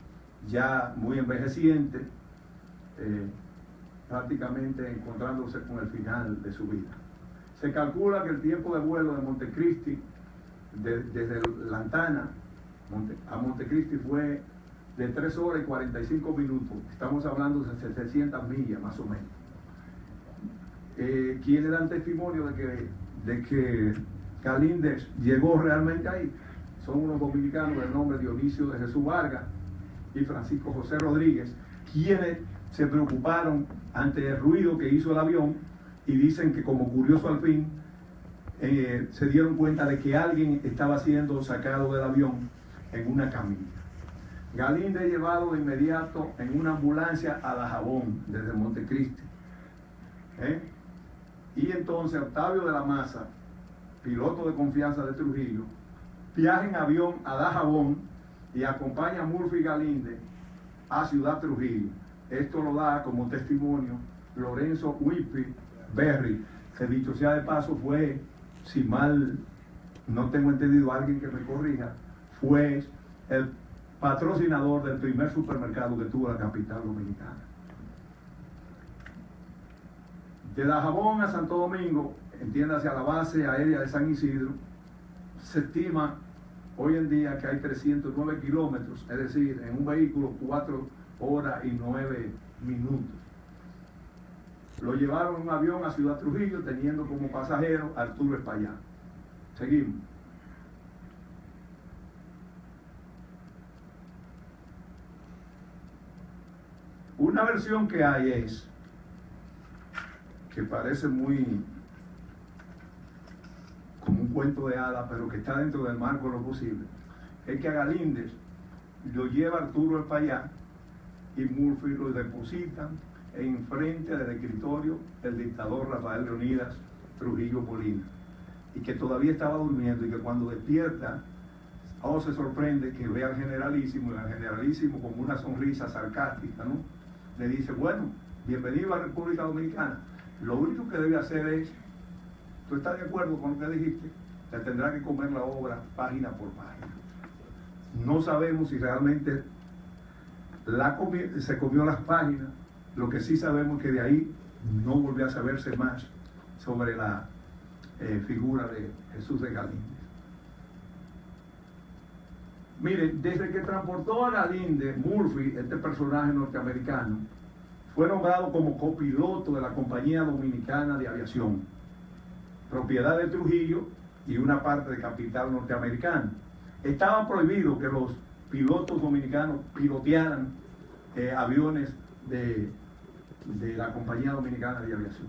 [SPEAKER 2] ya muy envejeciente, prácticamente encontrándose con el final de su vida. Se calcula que el tiempo de vuelo de Montecristi, desde Lantana a Montecristi, fue de 3 horas y 45 minutos. Estamos hablando de 700 millas más o menos. ¿Quiénes dan testimonio de que Galíndez llegó realmente ahí? Son unos dominicanos del nombre Dionisio de Jesús Vargas y Francisco José Rodríguez, quienes se preocuparon ante el ruido que hizo el avión y dicen que, como curioso al fin, se dieron cuenta de que alguien estaba siendo sacado del avión en una camilla. Galíndez llevado de inmediato en una ambulancia a Dajabón, desde Montecristi. Y entonces Octavio de la Maza, piloto de confianza de Trujillo, viaja en avión a Dajabón y acompaña a Murphy Galíndez a Ciudad Trujillo. Esto lo da como testimonio Lorenzo Whippy Berry, que dicho sea de paso fue, si mal no tengo entendido, alguien que me corrija, fue el patrocinador del primer supermercado que tuvo la capital dominicana. De Dajabón a Santo Domingo, entiéndase a la base aérea de San Isidro, se estima hoy en día que hay 309 kilómetros, es decir, en un vehículo 4 horas y 9 minutos. Lo llevaron en un avión a Ciudad Trujillo teniendo como pasajero a Arturo Espaillá. Seguimos. Una versión que hay es que parece muy como un cuento de hadas, pero que está dentro del marco de lo posible, es que a Galíndez lo lleva Arturo Espaillá y Murphy lo depositan en frente del escritorio del dictador Rafael Leonidas Trujillo Molina, y que todavía estaba durmiendo, y que cuando despierta se sorprende que ve al generalísimo, y al generalísimo con una sonrisa sarcástica, ¿no?, le dice: bueno, bienvenido a la República Dominicana, lo único que debe hacer es, ¿tú estás de acuerdo con lo que dijiste? Te tendrá que comer la obra página por página. No sabemos si realmente se comió las páginas. Lo que sí sabemos es que de ahí no volvió a saberse más sobre la figura de Jesús de Galíndez. Miren, desde que transportó a Galíndez, Murphy, este personaje norteamericano, fue nombrado como copiloto de la Compañía Dominicana de Aviación, propiedad de Trujillo y una parte de capital norteamericano. Estaba prohibido que los pilotos dominicanos pilotearan aviones de la Compañía Dominicana de Aviación.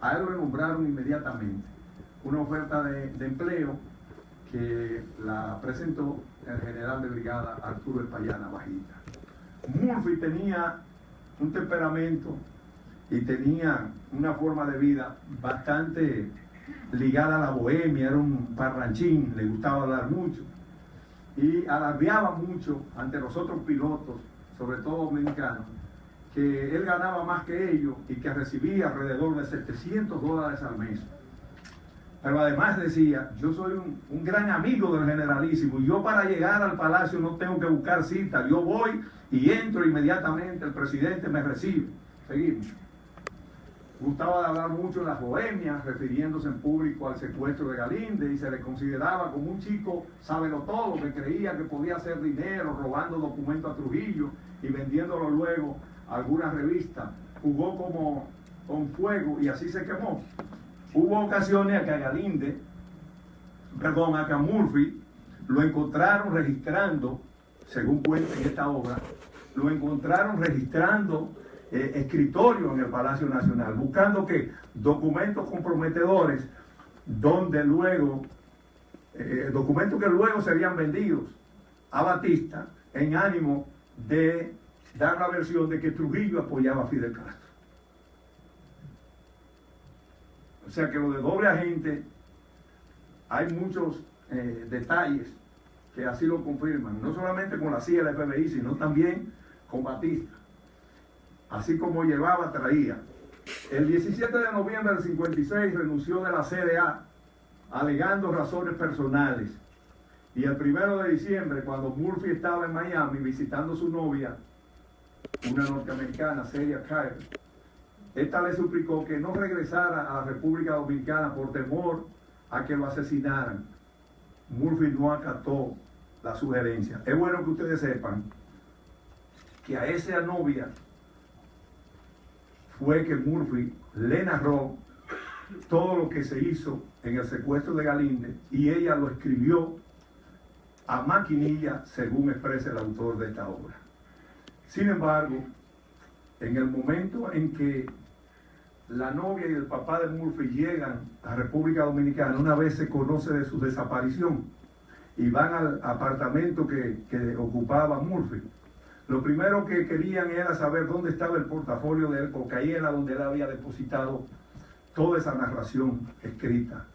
[SPEAKER 2] A él lo nombraron inmediatamente. Una oferta de empleo que la presentó el general de brigada Arturo Espaillá Navajita. Murphy tenía un temperamento y tenía una forma de vida bastante ligada a la bohemia, era un parranchín, le gustaba hablar mucho y alardeaba mucho ante los otros pilotos, sobre todo dominicanos, que él ganaba más que ellos y que recibía alrededor de $700 al mes. Pero además decía: yo soy un gran amigo del generalísimo, y yo para llegar al palacio no tengo que buscar cita, yo voy y entro inmediatamente, el presidente me recibe. Seguimos. Gustaba de hablar mucho de las bohemias, refiriéndose en público al secuestro de Galíndez, y se le consideraba como un chico sabelotodo que creía que podía hacer dinero robando documentos a Trujillo y vendiéndolo luego a alguna revista. Jugó como con fuego y así se quemó. Hubo ocasiones a que a Galíndez, a que a Murphy lo encontraron registrando, según cuenta en esta obra, lo encontraron registrando escritorio en el Palacio Nacional, buscando que documentos comprometedores, donde luego, documentos que luego serían vendidos a Batista en ánimo de dar la versión de que Trujillo apoyaba a Fidel Castro. O sea que lo de doble agente, hay muchos detalles que así lo confirman, no solamente con la CIA y la FBI, sino también con Batista. Así como llevaba, traía. El 17 de noviembre del 56 renunció de la CDA, alegando razones personales. Y el 1 de diciembre, cuando Murphy estaba en Miami visitando a su novia, una norteamericana, Celia Carter, esta le suplicó que no regresara a la República Dominicana por temor a que lo asesinaran. Murphy no acató la sugerencia. Es bueno que ustedes sepan que a esa novia fue que Murphy le narró todo lo que se hizo en el secuestro de Galíndez, y ella lo escribió a maquinilla, según expresa el autor de esta obra. Sin embargo, en el momento en que la novia y el papá de Murphy llegan a República Dominicana, una vez se conoce de su desaparición, y van al apartamento que ocupaba Murphy, lo primero que querían era saber dónde estaba el portafolio de él, porque ahí era donde él había depositado toda esa narración escrita.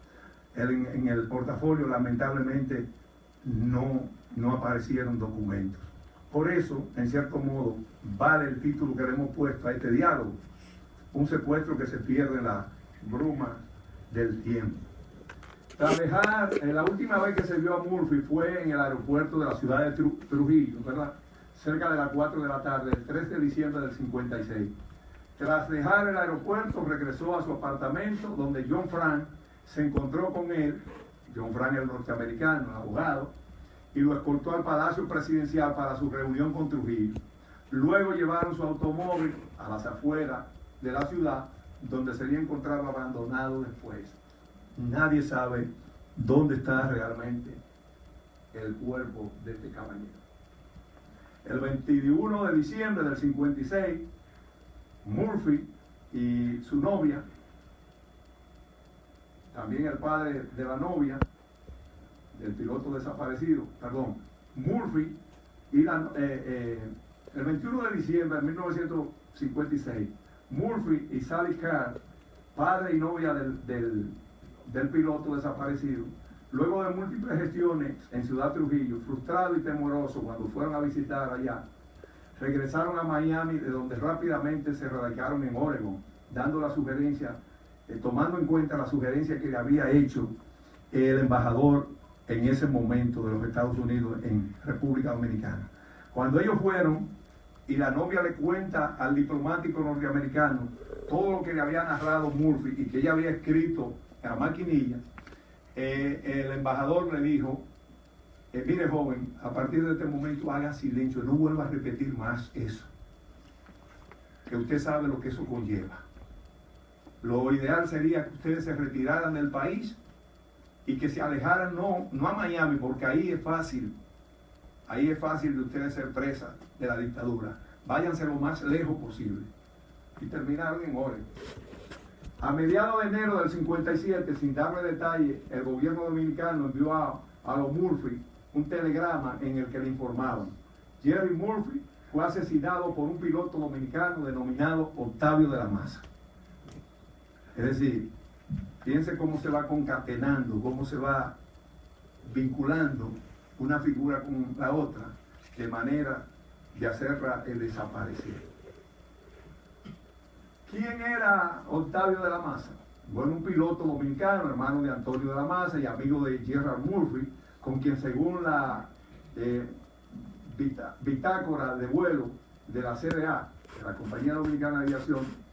[SPEAKER 2] En el portafolio, lamentablemente, no aparecieron documentos. Por eso, en cierto modo, vale el título que le hemos puesto a este diálogo: un secuestro que se pierde en la bruma del tiempo. Tras dejar, la última vez que se vio a Murphy fue en el aeropuerto de la ciudad de Trujillo, ¿verdad?, cerca de las 4 de la tarde, el 3 de diciembre del 56. Tras dejar el aeropuerto, regresó a su apartamento, donde John Frank se encontró con él. John Frank, el norteamericano, el abogado, y lo escoltó al Palacio Presidencial para su reunión con Trujillo. Luego llevaron su automóvil a las afueras de la ciudad, donde sería encontrado abandonado después. Nadie sabe dónde está realmente el cuerpo de este caballero. El 21 de diciembre del 56, Murphy y su novia también el padre de la novia, del piloto desaparecido, Murphy, y el 21 de diciembre de 1956, Murphy y Sally Carr, padre y novia del piloto desaparecido, luego de múltiples gestiones en Ciudad Trujillo, frustrado y temoroso cuando fueron a visitar allá, regresaron a Miami, de donde rápidamente se radicaron en Oregon, dando la sugerencia, tomando en cuenta la sugerencia que le había hecho el embajador en ese momento de los Estados Unidos en República Dominicana. Cuando ellos fueron y la novia le cuenta al diplomático norteamericano todo lo que le había narrado Murphy y que ella había escrito en la maquinilla, el embajador le dijo, mire joven, a partir de este momento haga silencio, no vuelva a repetir más eso, que usted sabe lo que eso conlleva. Lo ideal sería que ustedes se retiraran del país y que se alejaran, no a Miami, porque ahí es fácil de ustedes ser presas de la dictadura. Váyanse lo más lejos posible. Y terminaron en Oregon. A mediados de enero del 57, sin darle detalle, el gobierno dominicano envió a los Murphy un telegrama en el que le informaban: Jerry Murphy fue asesinado por un piloto dominicano denominado Octavio de la Maza. Es decir, fíjense cómo se va concatenando, cómo se va vinculando una figura con la otra, de manera de hacerla desaparecer. ¿Quién era Octavio de la Maza? Bueno, un piloto dominicano, hermano de Antonio de la Maza y amigo de Gerald Murphy, con quien, según la bitácora de vuelo de la CDA, de la Compañía Dominicana de Aviación,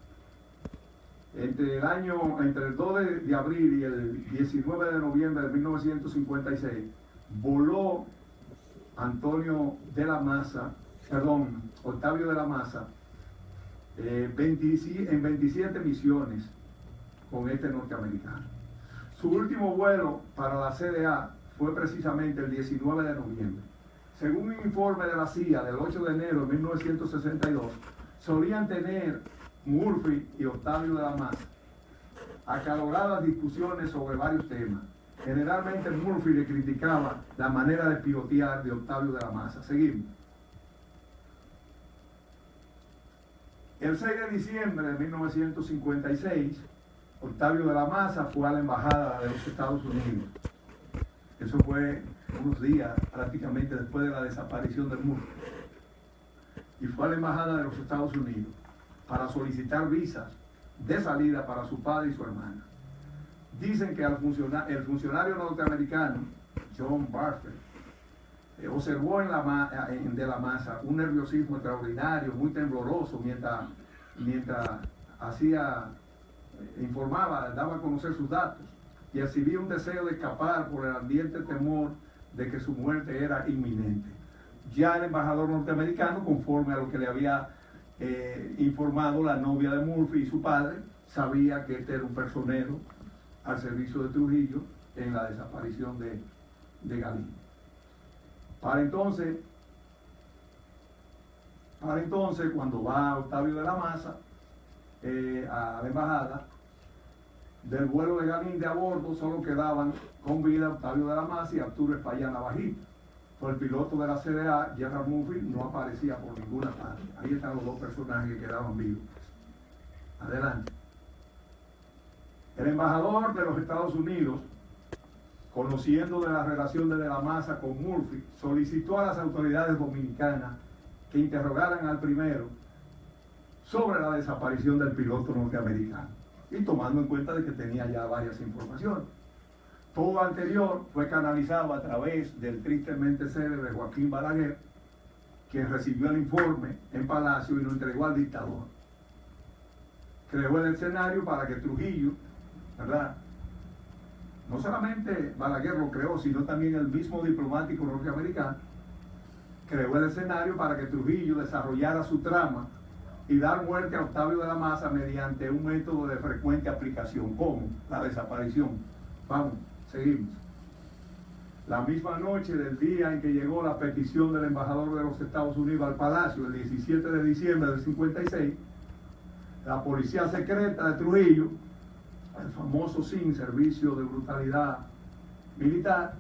[SPEAKER 2] entre el 2 de abril y el 19 de noviembre de 1956, voló Octavio de la Maza en 27 misiones con este norteamericano. Su último vuelo para la CDA fue precisamente el 19 de noviembre. Según un informe de la CIA del 8 de enero de 1962, solían tener Murphy y Octavio de la Maza acaloradas discusiones sobre varios temas. Generalmente Murphy le criticaba la manera de pilotear de Octavio de la Maza. Seguimos. El 6 de diciembre de 1956, Octavio de la Maza fue a la Embajada de los Estados Unidos. Eso fue unos días prácticamente después de la desaparición del Murphy. Y fue a la Embajada de los Estados Unidos para solicitar visas de salida para su padre y su hermana. Dicen que el funcionario norteamericano, John Barker, observó de la Maza un nerviosismo extraordinario, muy tembloroso, mientras informaba, daba a conocer sus datos, y exhibía un deseo de escapar por el ambiente temor de que su muerte era inminente. Ya el embajador norteamericano, conforme a lo que le había informado la novia de Murphy y su padre, sabía que este era un personero al servicio de Trujillo en la desaparición de Galín. Para entonces, cuando va Octavio de la Maza a la embajada, del vuelo de Galín de a bordo solo quedaban con vida Octavio de la Maza y Arturo Espaillá Navajita. El piloto de la CDA, Gerald Murphy, no aparecía por ninguna parte. Ahí están los dos personajes que quedaban vivos. Adelante. El embajador de los Estados Unidos, conociendo de la relación de la Maza con Murphy, solicitó a las autoridades dominicanas que interrogaran al primero sobre la desaparición del piloto norteamericano, y tomando en cuenta de que tenía ya varias informaciones. Todo lo anterior fue canalizado a través del tristemente célebre Joaquín Balaguer, quien recibió el informe en Palacio y lo entregó al dictador. Creó el escenario para que Trujillo, ¿verdad? No solamente Balaguer lo creó, sino también el mismo diplomático norteamericano, creó el escenario para que Trujillo desarrollara su trama y dar muerte a Octavio de la Maza mediante un método de frecuente aplicación, como la desaparición. Vamos, seguimos. La misma noche del día en que llegó la petición del embajador de los Estados Unidos al Palacio, el 17 de diciembre del 56, la policía secreta de Trujillo al famoso SIN, Servicio de Brutalidad Militar,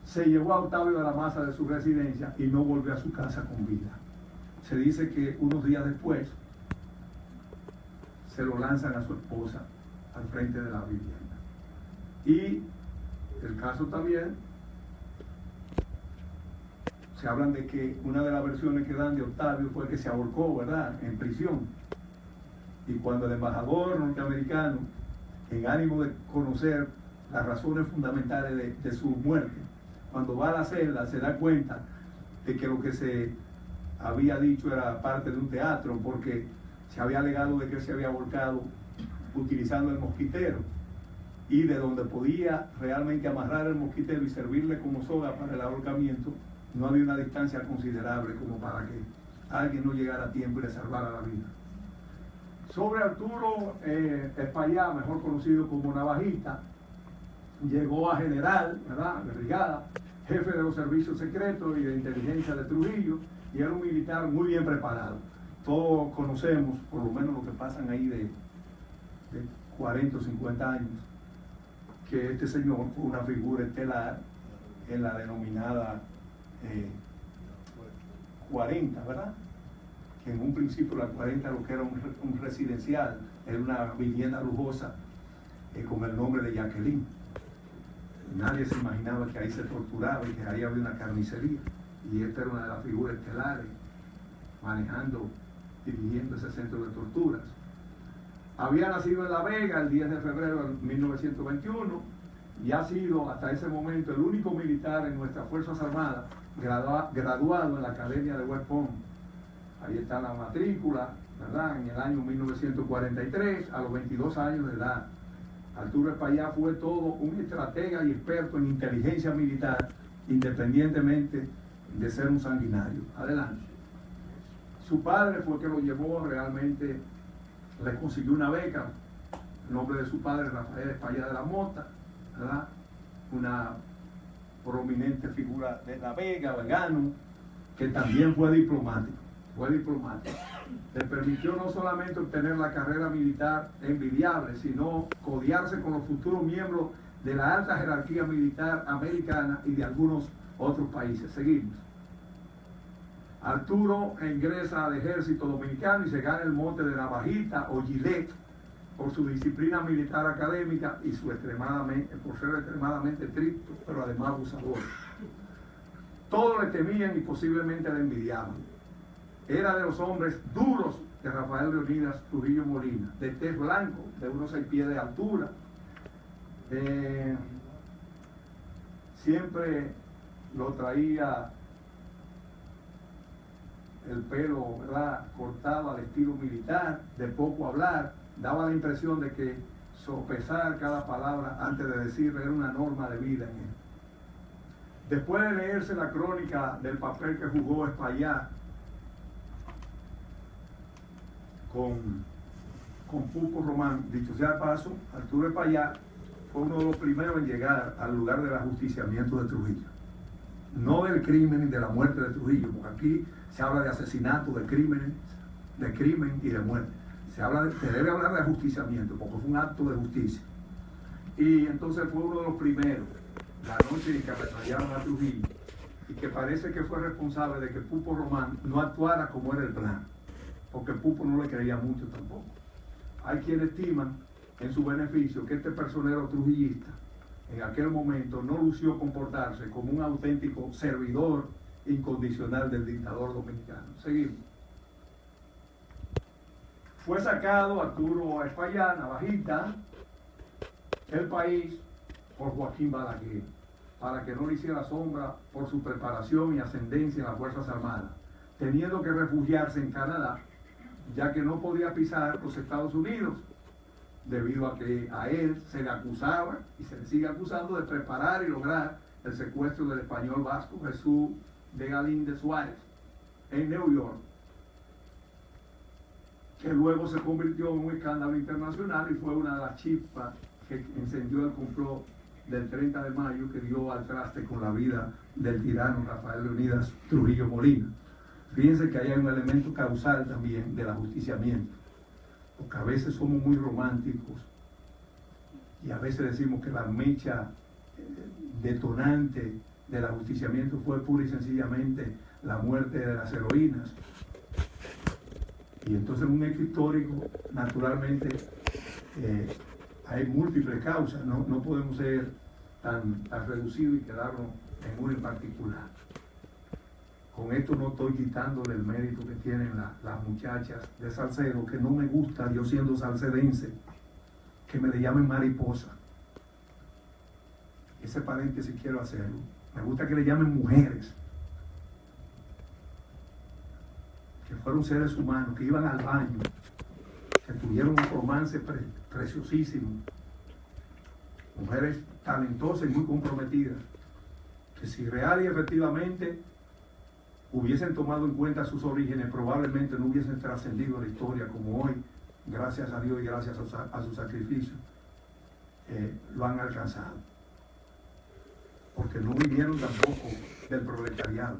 [SPEAKER 2] se llevó a Octavio de la Maza de su residencia y no volvió a su casa con vida. Se dice que unos días después se lo lanzan a su esposa al frente de la vivienda. Y el caso también, se hablan de que una de las versiones que dan de Octavio fue que se ahorcó, ¿verdad?, en prisión. Y cuando el embajador norteamericano, en ánimo de conocer las razones fundamentales de su muerte, cuando va a la celda se da cuenta de que lo que se había dicho era parte de un teatro, porque se había alegado de que él se había ahorcado utilizando el mosquitero, y de donde podía realmente amarrar el mosquitero y servirle como soga para el ahorcamiento, no había una distancia considerable como para que alguien no llegara a tiempo y le salvara la vida. Sobre Arturo Espaillá, mejor conocido como Navajita, llegó a general, ¿verdad?, de brigada, jefe de los servicios secretos y de inteligencia de Trujillo, y era un militar muy bien preparado. Todos conocemos, por lo menos lo que pasan ahí de 40 o 50 años, que este señor fue una figura estelar en la denominada 40, ¿verdad? Que en un principio la 40 lo que era un residencial, era una vivienda lujosa con el nombre de Jacqueline. Nadie se imaginaba que ahí se torturaba y que ahí había una carnicería. Y esta era una de las figuras estelares manejando, dirigiendo ese centro de torturas. Había nacido en La Vega el 10 de febrero de 1921 y ha sido hasta ese momento el único militar en nuestras Fuerzas Armadas graduado en la Academia de West Point. Ahí está la matrícula, ¿verdad?, en el año 1943, a los 22 años de edad. Arturo Espaillá fue todo un estratega y experto en inteligencia militar, independientemente de ser un sanguinario. Adelante. Su padre fue que lo llevó realmente, le consiguió una beca. El nombre de su padre, Rafael Espaillá de la Mota, ¿verdad?, una prominente figura de La Vega, vegano, que también fue diplomático. Le permitió no solamente obtener la carrera militar envidiable, sino codearse con los futuros miembros de la alta jerarquía militar americana y de algunos otros países. Seguimos. Arturo ingresa al ejército dominicano y se gana el mote de Navajita o Gilet por su disciplina militar académica y por ser extremadamente estricto, pero además abusador. Todos le temían y posiblemente le envidiaban. Era de los hombres duros de Rafael Leonidas Trujillo Molina, de tez blanco, de unos 6 pies de altura. Siempre lo traía el pelo, ¿verdad?, cortado al estilo militar, de poco hablar, daba la impresión de que sopesar cada palabra antes de decirla era una norma de vida en él. Después de leerse la crónica del papel que jugó Espaillá con Pupo Román, dicho sea de paso, Arturo Espaillá fue uno de los primeros en llegar al lugar del ajusticiamiento de Trujillo. No del crimen ni de la muerte de Trujillo, porque aquí se habla de asesinato, de crimen y de muerte. Se debe hablar de ajusticiamiento, porque fue un acto de justicia. Y entonces fue uno de los primeros, la noche en que ametrallaron a Trujillo, y que parece que fue responsable de que Pupo Román no actuara como era el plan, porque Pupo no le creía mucho tampoco. Hay quienes estiman en su beneficio que este personero trujillista en aquel momento no lució comportarse como un auténtico servidor incondicional del dictador dominicano. Seguimos. Fue sacado Arturo Espaillá, Navajita, del país por Joaquín Balaguer, para que no le hiciera sombra por su preparación y ascendencia en las Fuerzas Armadas, teniendo que refugiarse en Canadá, ya que no podía pisar los Estados Unidos, debido a que a él se le acusaba y se le sigue acusando de preparar y lograr el secuestro del español vasco Jesús de Galíndez Suárez en New York, que luego se convirtió en un escándalo internacional y fue una de las chispas que encendió el complot del 30 de mayo que dio al traste con la vida del tirano Rafael Leonidas Trujillo Molina. Fíjense que ahí hay un elemento causal también del ajusticiamiento, porque a veces somos muy románticos y a veces decimos que la mecha detonante del ajusticiamiento fue pura y sencillamente la muerte de las heroínas. Y entonces en un hecho histórico, naturalmente, hay múltiples causas, no podemos ser tan reducidos y quedarnos en una en particular. Con esto no estoy quitándole el mérito que tienen las muchachas de Salcedo, que no me gusta, yo siendo salcedense, que me le llamen mariposa. Ese paréntesis quiero hacerlo. Me gusta que le llamen mujeres, que fueron seres humanos, que iban al baño, que tuvieron un romance preciosísimo. Mujeres talentosas y muy comprometidas, que si real y efectivamente hubiesen tomado en cuenta sus orígenes, probablemente no hubiesen trascendido la historia como hoy, gracias a Dios y gracias a su sacrificio, lo han alcanzado. Porque no vinieron tampoco del proletariado.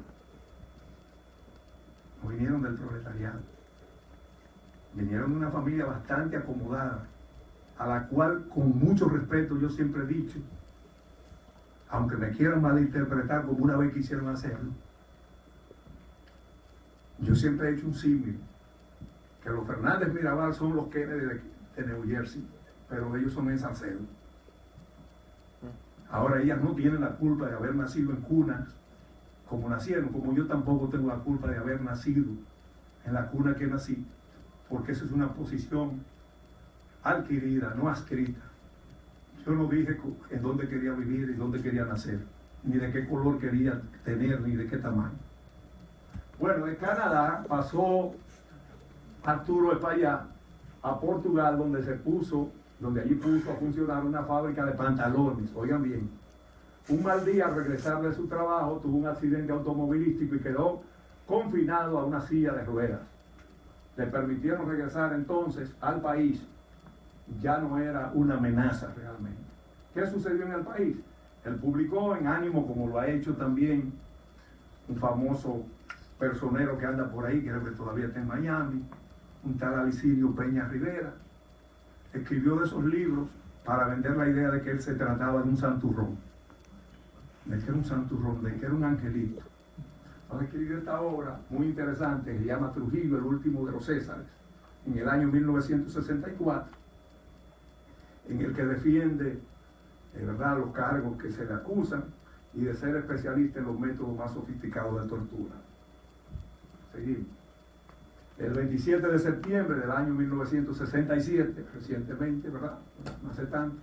[SPEAKER 2] No vinieron del proletariado. Vinieron de una familia bastante acomodada, a la cual con mucho respeto yo siempre he dicho, aunque me quieran malinterpretar como una vez quisieron hacerlo, yo siempre he hecho un símil, que los Fernández Mirabal son los Kennedy de New Jersey, pero ellos son en Salcedo. Ahora ellas no tienen la culpa de haber nacido en cunas como nacieron, como yo tampoco tengo la culpa de haber nacido en la cuna que nací, porque esa es una posición adquirida, no adscrita. Yo no dije en dónde quería vivir y dónde quería nacer, ni de qué color quería tener, ni de qué tamaño. Bueno, de Canadá pasó Arturo Espaillá a Portugal, donde allí puso a funcionar una fábrica de pantalones. Oigan bien, un mal día al regresar de su trabajo tuvo un accidente automovilístico y quedó confinado a una silla de ruedas. Le permitieron regresar entonces al país. Ya no era una amenaza realmente. ¿Qué sucedió en el país? Él publicó en Ánimo, como lo ha hecho también un famoso personero que anda por ahí, creo que todavía está en Miami, un tal Alicinio Peña Rivera. Escribió de esos libros para vender la idea de que él se trataba de un santurrón, de que era un santurrón, de que era un angelito. Entonces escribió esta obra muy interesante que se llama Trujillo, el último de los Césares, en el año 1964, en el que defiende de verdad los cargos que se le acusan y de ser especialista en los métodos más sofisticados de tortura. Seguimos. El 27 de septiembre del año 1967, recientemente, ¿verdad? No hace tanto,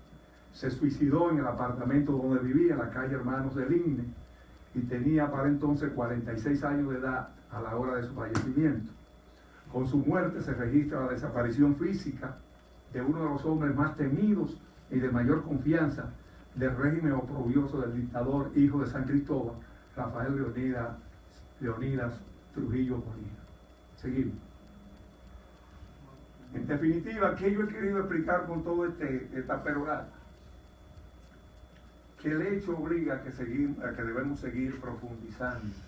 [SPEAKER 2] se suicidó en el apartamento donde vivía, en la calle Hermanos del Inne, y tenía para entonces 46 años de edad a la hora de su fallecimiento. Con su muerte se registra la desaparición física de uno de los hombres más temidos y de mayor confianza del régimen oprobioso del dictador hijo de San Cristóbal, Rafael Leonidas Trujillo Molina. Seguimos. En definitiva, ¿qué yo he querido explicar con todo esta perorata? Que el hecho obliga a que debemos seguir profundizando